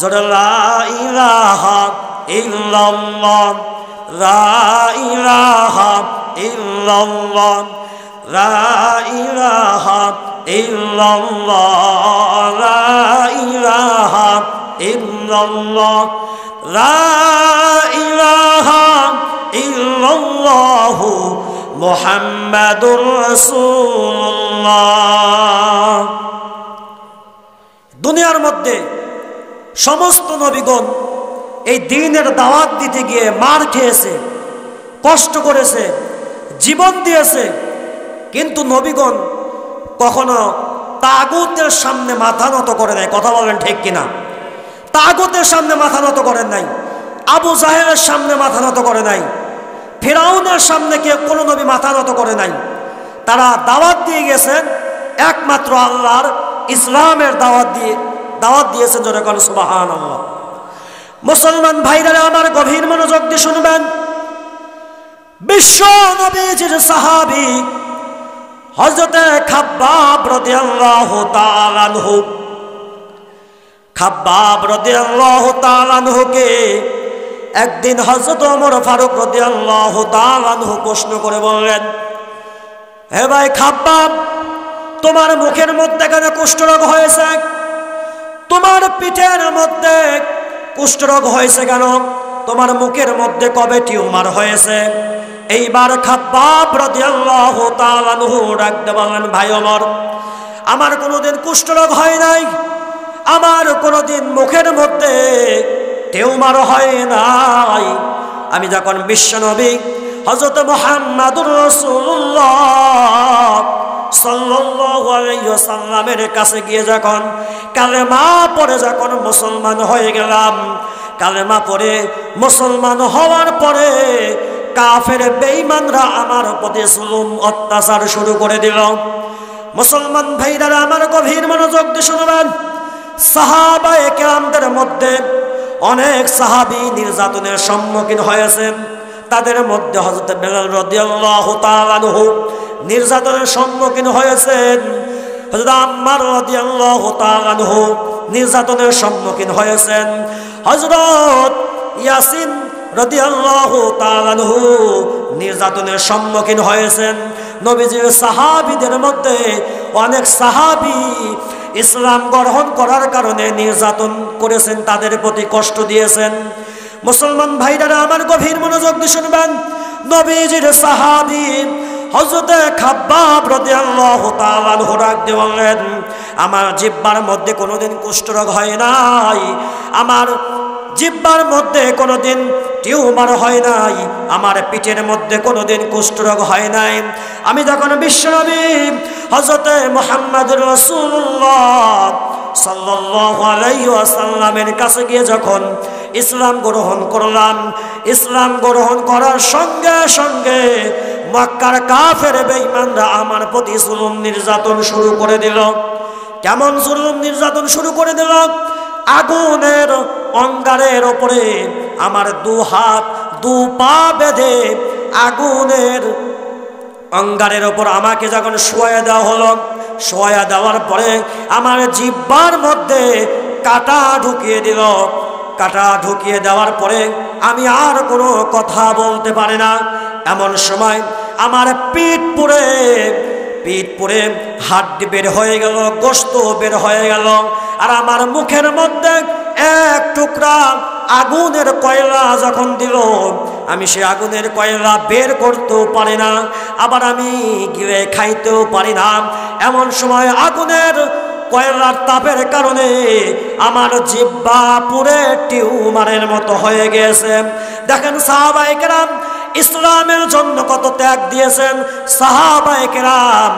জয় লা ইলাহা ইল্লাল্লাহ, লা ইলাহা ইল্লাল্লাহ, লা ইলাহা ইল্লাল্লাহ, লা ইলাহা ইল্লাল্লাহ, লা ইলাহা ইল্লাল্লাহু মুহাম্মাদুর রাসূলুল্লাহ। দুনিয়ার মধ্যে সমস্ত নবীগণ এই দ্বীনের দাওয়াত দিতে গিয়ে মার খেয়েছে, কষ্ট করেছে, জীবন দিয়েছে, কিন্তু নবীগণ কখনো তাগুতের সামনে মাথা নত করে নাই। কথা বলেন ঠিক কিনা? তাগুতের সামনে মাথা নত করেন নাই, আবু জাহেলের সামনে মাথা নত করে নাই, ফিরাউনের সামনে কে কোনো নবী মাথা নত করে নাই। তারা দাওয়াত দিয়ে গেছেন একমাত্র আল্লাহর ইসলামের দাওয়াত দিয়েছেন। জোরে বলেন সুবহানাল্লাহ। মুসলমান ভাইরা আমার গভীর মনোযোগ দিয়ে শুনবেন। বিশ্ব নবীজির সাহাবী হযরতে খাব্বাব রাদিয়াল্লাহু তাআলা আনহু, খাব্বাব রাদিয়াল্লাহু তাআলা আনহুকে একদিন হযরত ওমর ফারুক রাদিয়াল্লাহু তাআলা আনহু প্রশ্ন করে বললেন, হে ভাই খাব্বাব, তোমার মুখের মধ্যে কেন কুষ্ঠরোগ হয়েছে? তোমার পিঠের মধ্যে কুষ্ঠরোগ হয়েছে কেন? তোমার মুখের মধ্যে কবে টিউমার হয়েছে? এইবার খাব্বাব রাদিয়াল্লাহু তাআলা আনহু ডাকতে বললেন, ভাই ওমর, আমার কোনোদিন কুষ্ঠরোগ হয় নাই, আমার কোনোদিন মুখের মধ্যে টিউমার হয় নাই। আমি যখন বিশ্বনবী হযরত মুহাম্মদুর রাসূলুল্লাহ সাল্লাল্লাহু আলাইহি ওয়াসাল্লামের কাছে গিয়ে যখন কালেমা পড়ে যখন মুসলমান হয়ে গেলাম, কালেমা পড়ে মুসলমান হওয়ার পরে কাফের বেঈমানরা আমার প্রতি জুলুম অত্যাচার শুরু করে দিল। মুসলমান ভাইরা আমার গভীর মনোযোগ দিয়ে শুনবেন, সাহাবায়ে কেরামদের মধ্যে অনেক সাহাবী নির্যাতনের সম্মুখীন হয়েছেন। তাদের মধ্যে হযরত বেলাল রাদিয়াল্লাহু তাআলা আনহু নির্যাতনের সম্মুখীন হয়েছেন। হযরত আম্মার রাদিয়াল্লাহু তাআলা আনহু নির্যাতনের সম্মুখীন হয়েছেন। হযরত ইয়াসিন রাদিয়াল্লাহু তাআলা আনহু নির্যাতনের সম্মুখীন হয়েছেন। নবীজির সাহাবীদের মধ্যে অনেক সাহাবী ইসলাম গ্রহণ করার কারণে নির্যাতন করেছেন, তাদের প্রতি কষ্ট দিয়েছেন। মুসলমান ভাইরা আমার গভীর মনোযোগ দিয়ে শুনবেন, নবীজির সাহাবী হযরত খাব্বাব রাদিয়াল্লাহু তাআলা আনহু ডাকতে বললেন, আমার জিহ্বার মধ্যে কোনোদিন কুষ্ঠরোগ হয় নাই, আমার জিহ্বার মধ্যে কোনোদিন টিউমার হয় নাই, আমার পিঠের মধ্যে কোনোদিন কুষ্ঠরোগ হয় নাই। আমি যখন বিশ্বনবী হযরত মুহাম্মদুর রাসূলুল্লাহ সাল্লাল্লাহু আলাইহি ওয়াসাল্লামের কাছে গিয়ে যখন ইসলাম গ্রহণ করলাম, ইসলাম গ্রহণ করার সঙ্গে সঙ্গে মক্কার কাফের বেঈমানরা আমার প্রতি জুলুম নির্যাতন শুরু করে দিল। কেমন জুলুম নির্যাতন শুরু করে দিল? আগুনের অঙ্গারের ওপরে আমার দু হাত দু পা বেঁধে আগুনের অঙ্গারের ওপর আমাকে যখন শোয়া দেওয়া হলো, শোয়া দেওয়ার পরে আমার জিহ্বার মধ্যে কাঁটা ঢুকিয়ে দিল। কাঁটা ঢুকিয়ে দেওয়ার পরে আমি আর কোনো কথা বলতে পারি না। এমন সময় আমার পিঠ পুড়ে হাড্ডি বের হয়ে গেল, গোশত বের হয়ে গেল। আর আমার মুখের মধ্যে এক টুকরা আগুনের কয়লা যখন দিল, আমি সে আগুনের কয়লা বের করতেও পারি না, আবার আমি গিলে খাইতেও পারি না। এমন সময় আগুনের কয়লার তাপের কারণে আমার জিহ্বা পুরে টিউমারের মতো হয়ে গেছে। দেখেন সাহাবায়ে কেরাম ইসলামের জন্য কত ত্যাগ দিয়েছেন, সাহাবায়ে কেরাম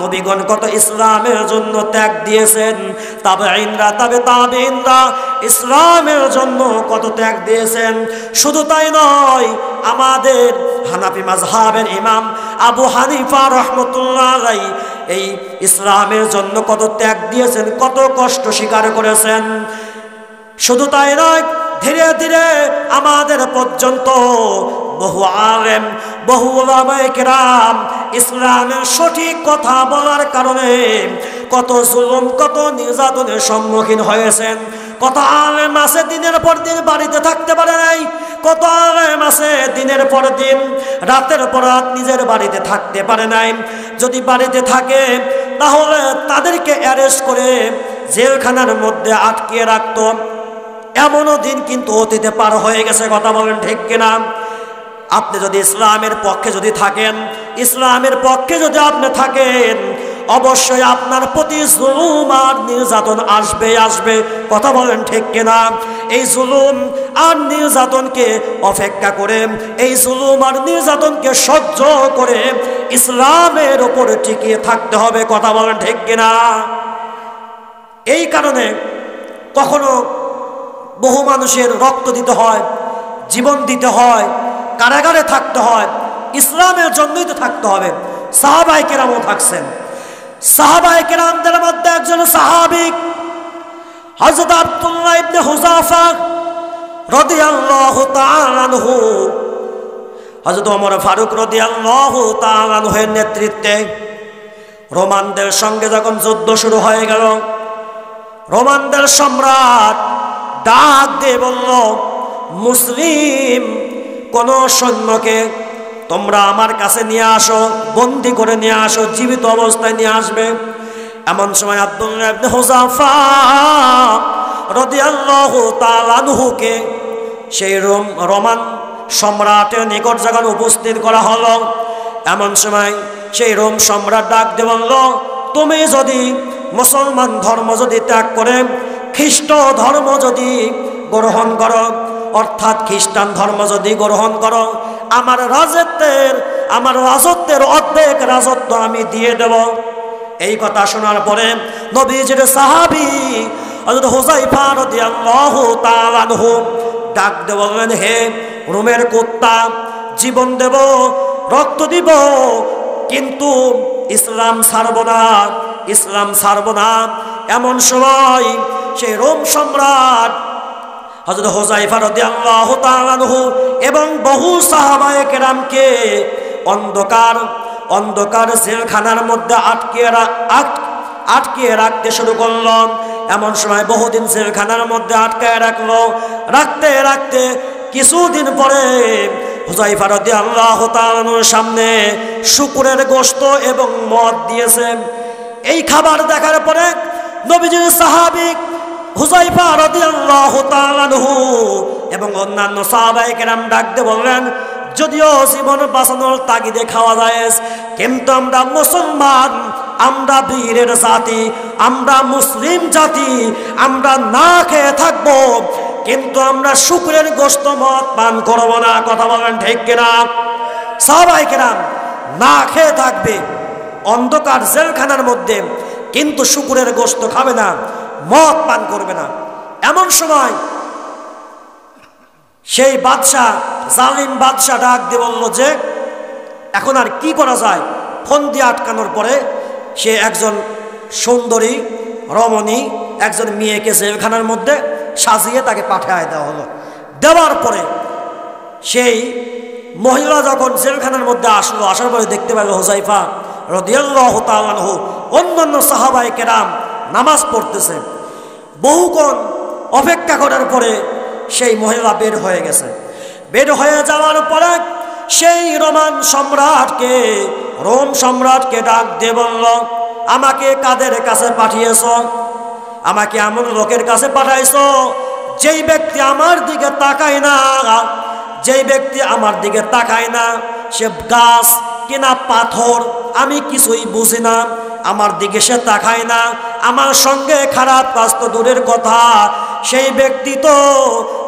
নবীগণ কত ইসলামের জন্য ত্যাগ দিয়েছেন, তাবেঈনরা তাবেঈনরা ইসলামের জন্য কত ত্যাগ দিয়েছেন। শুধু তাই নয়, আমাদের হানাফি মাযহাবের ইমাম আবু হানিফা রাহমাতুল্লাহ আলাইহি এই ইসলামের জন্য কত ত্যাগ দিয়েছেন, কত কষ্ট স্বীকার করেছেন। শুধু তাই নয়, ধীরে ধীরে আমাদের পর্যন্ত বহু আলেম, বহু উলামায়ে কেরাম ইসলামের সঠিক কথা বলার কারণে কত জুলুম, কত নির্যাতনের সম্মুখীন হয়েছেন। কত আলেম আছে দিনের পর দিন বাড়িতে থাকতে পারে নাই, কত আলেম আছে দিনের পর দিন রাতের পর রাত নিজের বাড়িতে থাকতে পারে নাই। যদি বাড়িতে থাকে তাহলে তাদেরকে অ্যারেস্ট করে জেলখানার মধ্যে আটকিয়ে রাখত। এমনও দিন কিন্তু অতীতে পার হয়ে গেছে, কথা বলেন ঠিক কিনা? আপনি যদি ইসলামের পক্ষে যদি থাকেন, ইসলামের পক্ষে যদি আপনি থাকেন, অবশ্যই আপনার প্রতি জুলুম আর নির্যাতন আসবে, কথা বলেন ঠিক কিনা? এই জুলুম আর নির্যাতনকে অপেক্ষা করে, এই জুলুম আর নির্যাতনকে সহ্য করে ইসলামের উপরে টিকিয়ে থাকতে হবে, কথা বলেন ঠিক কিনা? এই কারণে কখনো বহু মানুষের রক্ত দিতে হয়, জীবন দিতে হয়, কারাগারে থাকতে হয়, ইসলামের জন্যই তো থাকতে হবে। সাহাবায়ে কেরামও থাকছেন। সাহাবায়ে কেরামদের মধ্যে একজন সাহাবী হযরত আব্দুল্লাহ ইবনে হুযাফা রাদিয়াল্লাহু তাআলা আনহু, হযরত ওমর ফারুক রাদিয়াল্লাহু তাআলা আনহুর নেতৃত্বে রোমানদের সঙ্গে যখন যুদ্ধ শুরু হয়ে গেল, রোমানদের সম্রাট ডাক দিয়ে বলল, মুসলিম কোন সৈন্যকে তোমরা আমার কাছে নিয়ে আসো, বন্দি করে নিয়ে আসো, জীবিত অবস্থায় নিয়ে আসবে। এমন সময় আব্দুল্লাহ ইবনে হুযাফা রাদিয়াল্লাহু তাআলা আনহুকে সেই রোমান সম্রাটের নিকট যখন উপস্থিত করা হলো, এমন সময় সেই রোম সম্রাট ডাক দিয়ে বলল, তুমি যদি মুসলমান ধর্ম যদি ত্যাগ করে খ্রিস্ট ধর্ম যদি গ্রহণ করো, অর্থাৎ খ্রিস্টান ধর্ম যদি গ্রহণ করো, আমার রাজত্বের অর্ধেক রাজত্ব আমি দিয়ে দেব। এই কথা শোনার পরে নবীজির সাহাবী হযরত হুযায়ফা রাদিয়াল্লাহু তাআলা আনহু ডাক দিয়ে বললেন, হে রোমের কুত্তা, জীবন দেব, রক্ত দিব, কিন্তু ইসলাম ছাড়ব না, ইসলাম ছাড়ব না। এমন সময় সেই রোম সম্রাট হযরত হুযায়ফা রাদিয়াল্লাহু তাআলা আনহু এবং বহু সাহাবায়ে কেরামকে অন্ধকার জেলখানার মধ্যে আটকে রাখতে শুরু করল। এমন সময় বহুদিন জেলখানার মধ্যে আটকায় রাখতে কিছুদিন পরে হুযায়ফা রাদিয়াল্লাহু তাআলার সামনে শুকরের গোশত এবং মদ দিয়েছে। এই খাবার দেখার পরে নবীজির সাহাবী হুযায়ফা রাদিয়াল্লাহু তাআলা আনহু এবং অন্যান্য সাহাবায়ে কেরাম ডাক দিয়ে বললেন, যদিও জীবন বাঁচানোর তাগিদে খাওয়া যায়, কিন্তু আমরা মুসলমান, আমরা বীরের জাতি, আমরা মুসলিম জাতি, আমরা না খেয়ে থাকবো, কিন্তু আমরা শুকরের গোশত মদ পান করব না। কথা বলেন ঠিক কিনা? সাহাবায়ে কেরাম না খেয়ে থাকবে অন্ধকার জেলখানার মধ্যে, কিন্তু শুকরের গোশত খাবে না, মদ পান করবে না। এমন সময় সেই বাদশাহ, জালিম বাদশাহ ডাক দিয়ে বলল যে এখন আর কি করা যায়। ফোন দিয়ে আটকানোর পরে সে একজন সুন্দরী রমণী, একজন মেয়েকে জেলখানার মধ্যে সাজিয়ে তাকে পাঠিয়ে দেওয়া হলো। দেওয়ার পরে সেই মহিলা যখন জেলখানার মধ্যে আসলো, আসার পরে দেখতে পেল হুযায়ফা রাদিয়াল্লাহু তাআলা আনহু অন্যান্য সাহাবায়ে কেরাম নামাজ পড়তেছে। বহুক্ষণ অপেক্ষা করার পরে সেই মহিলা বের হয়ে গেছে। বের হয়ে যাওয়ার পরে সেই রোম সম্রাটকে ডাক দিয়ে বলল, আমাকে কাদের কাছে পাঠিয়েছ? আমাকে এমন লোকের কাছে পাঠাইছ যেই ব্যক্তি আমার দিকে তাকায় না, সে গাছ কিনা পাথর আমি কিছুই বুঝি না, আমার দিকে সে তাকায় না, আমার সঙ্গে খারাপ কাজ তো দূরের কথা, সেই ব্যক্তি তো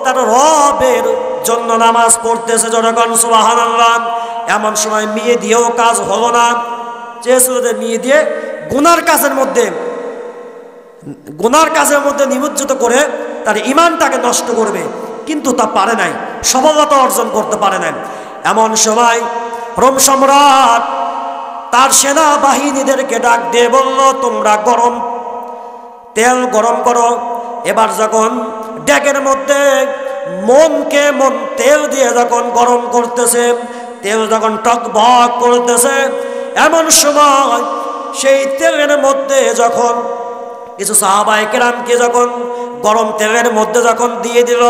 তার রবের জন্য নামাজ পড়তেছে। জনগণ সুবহানাল্লাহ। এমন সময় মেয়ে দিয়েও কাজ হলো না, চেয়েছিল যে মেয়ে দিয়ে গুনার কাজের মধ্যে নিমজ্জিত করে তার ঈমানটাকে নষ্ট করবে, কিন্তু তা পারে নাই, সফলতা অর্জন করতে পারে নাই। এমন সময় রোম সম্রাট তার সেনাবাহিনীদেরকে ডাক দিয়ে বলল, তোমরা তেল গরম করো। এবার যখন ডেকের মধ্যে মন তেল দিয়ে যখন গরম করতেছে, তেল যখন টকবক করতেছে, এমন সময় সেই তেলের মধ্যে যখন কিছু সাহাবায়ে কেরামকে যখন গরম তেলের মধ্যে যখন দিয়ে দিল,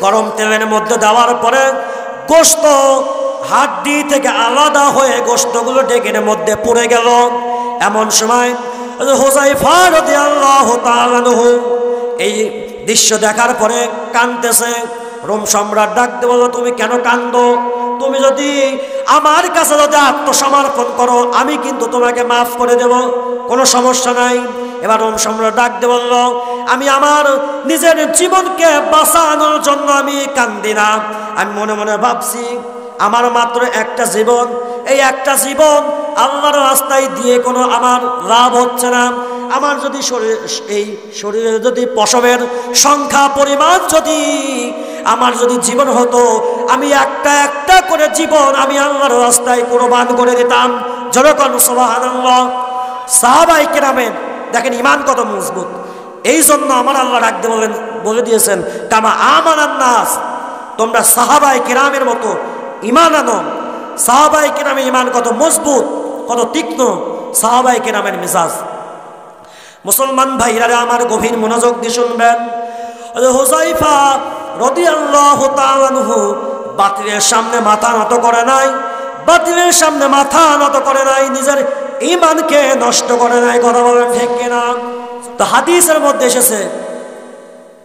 গরম তেলের মধ্যে দেওয়ার পরে গোশত হাড্ডি থেকে আলাদা হয়ে গোশতগুলো ডেকের মধ্যে পড়ে গেল। এমন সময় হুযায়ফা রাদিয়াল্লাহু তাআলা আনহু এই দৃশ্য দেখার পরে কাঁদতেছে। রোম সম্রাট ডাকতে বলল, তুমি কেন কাঁদো? তুমি যদি আমার কাছে যদি আত্মসমর্পণ করো, আমি কিন্তু তোমাকে মাফ করে দেব, কোনো সমস্যা নাই। এবার রোম সম্রাট ডাকতে বলল, আমি আমার নিজের জীবনকে বাঁচানোর জন্য আমি কান্দি না, আমি মনে মনে ভাবছি আমার মাত্র একটা জীবন, এই একটা জীবন আল্লাহর রাস্তায় দিয়ে কোনো আমার লাভ হচ্ছে না। আমার যদি শরীরে যদি পশমের সংখ্যা পরিমাণ যদি আমার যদি জীবন হতো, আমি একটা করে জীবন আমি আল্লাহর রাস্তায় কুরবান করে দিতাম। জনগণ সুবহানাল্লাহ। সাহাবায়ে কেরামের দেখেন ঈমান কত মজবুত। এই জন্য আমার আল্লাহ ডাকতে বলে দিয়েছেন, কামা আমানান নাস, তোমরা সাহাবায়ে কেরামের মতো ঈমান আনো। সাহাবায়ে কেরামের ঈমান কত মজবুত, কত তীক্ষ্ণ সাহাবায়ে কেরামের মেজাজ। মুসলমান ভাইরা আমার গভীর মনোযোগ দিয়ে শুনবেন। হুযায়ফা রাদিয়াল্লাহু তাআলা আনহু বাতিলের সামনে মাথা নত করে নাই, বাতিলের সামনে মাথা নত করে নাই, নিজের ঈমানকে নষ্ট করে নাই। কথা বলেন ঠিক কিনা? তো হাদিসের মধ্যে এসেছে,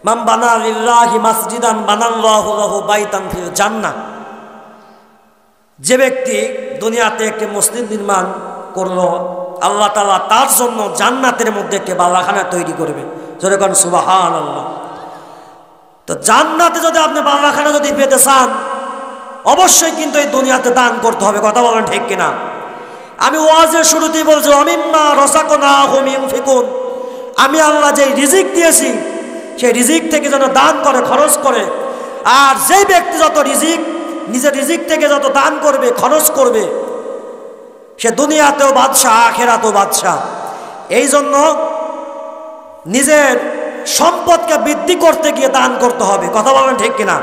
মান বানা লিল্লাহি মাসজিদান বানাল্লাহু লাহু বাইতান ফিল জান্নাহ। যে ব্যক্তি দুনিয়াতে একটি মসজিদ নির্মাণ করলো, আল্লাহ তাআলা তার জন্য জান্নাতের মধ্যে একটি বালাখানা তৈরি করবে। জোরে কোন সুবহানাল্লাহ। তো জান্নাতে যদি আপনি বালাখানা যদি পেতে চান, অবশ্যই কিন্তু এই দুনিয়াতে দান করতে হবে। কথা বলেন ঠিক কিনা? আমি ওয়াজের শুরুতেই বলছি, আমিম্মা রাযাকনাহুম ইউনফিকুন, আমি আল্লাহ যে রিজিক দিয়েছি সেই রিজিক থেকে যেন দান করে, খরচ করে। আর যেই ব্যক্তি যত রিজিক নিজের রিজিক থেকে যত দান করবে, খরচ করবে, সে দুনিয়াতেও বাদশাহ, আখিরাতেও বাদশাহ। এই জন্য নিজের সম্পদকে বৃদ্ধি করতে গিয়ে দান করতে হবে। কথা বলেন ঠিক কিনা?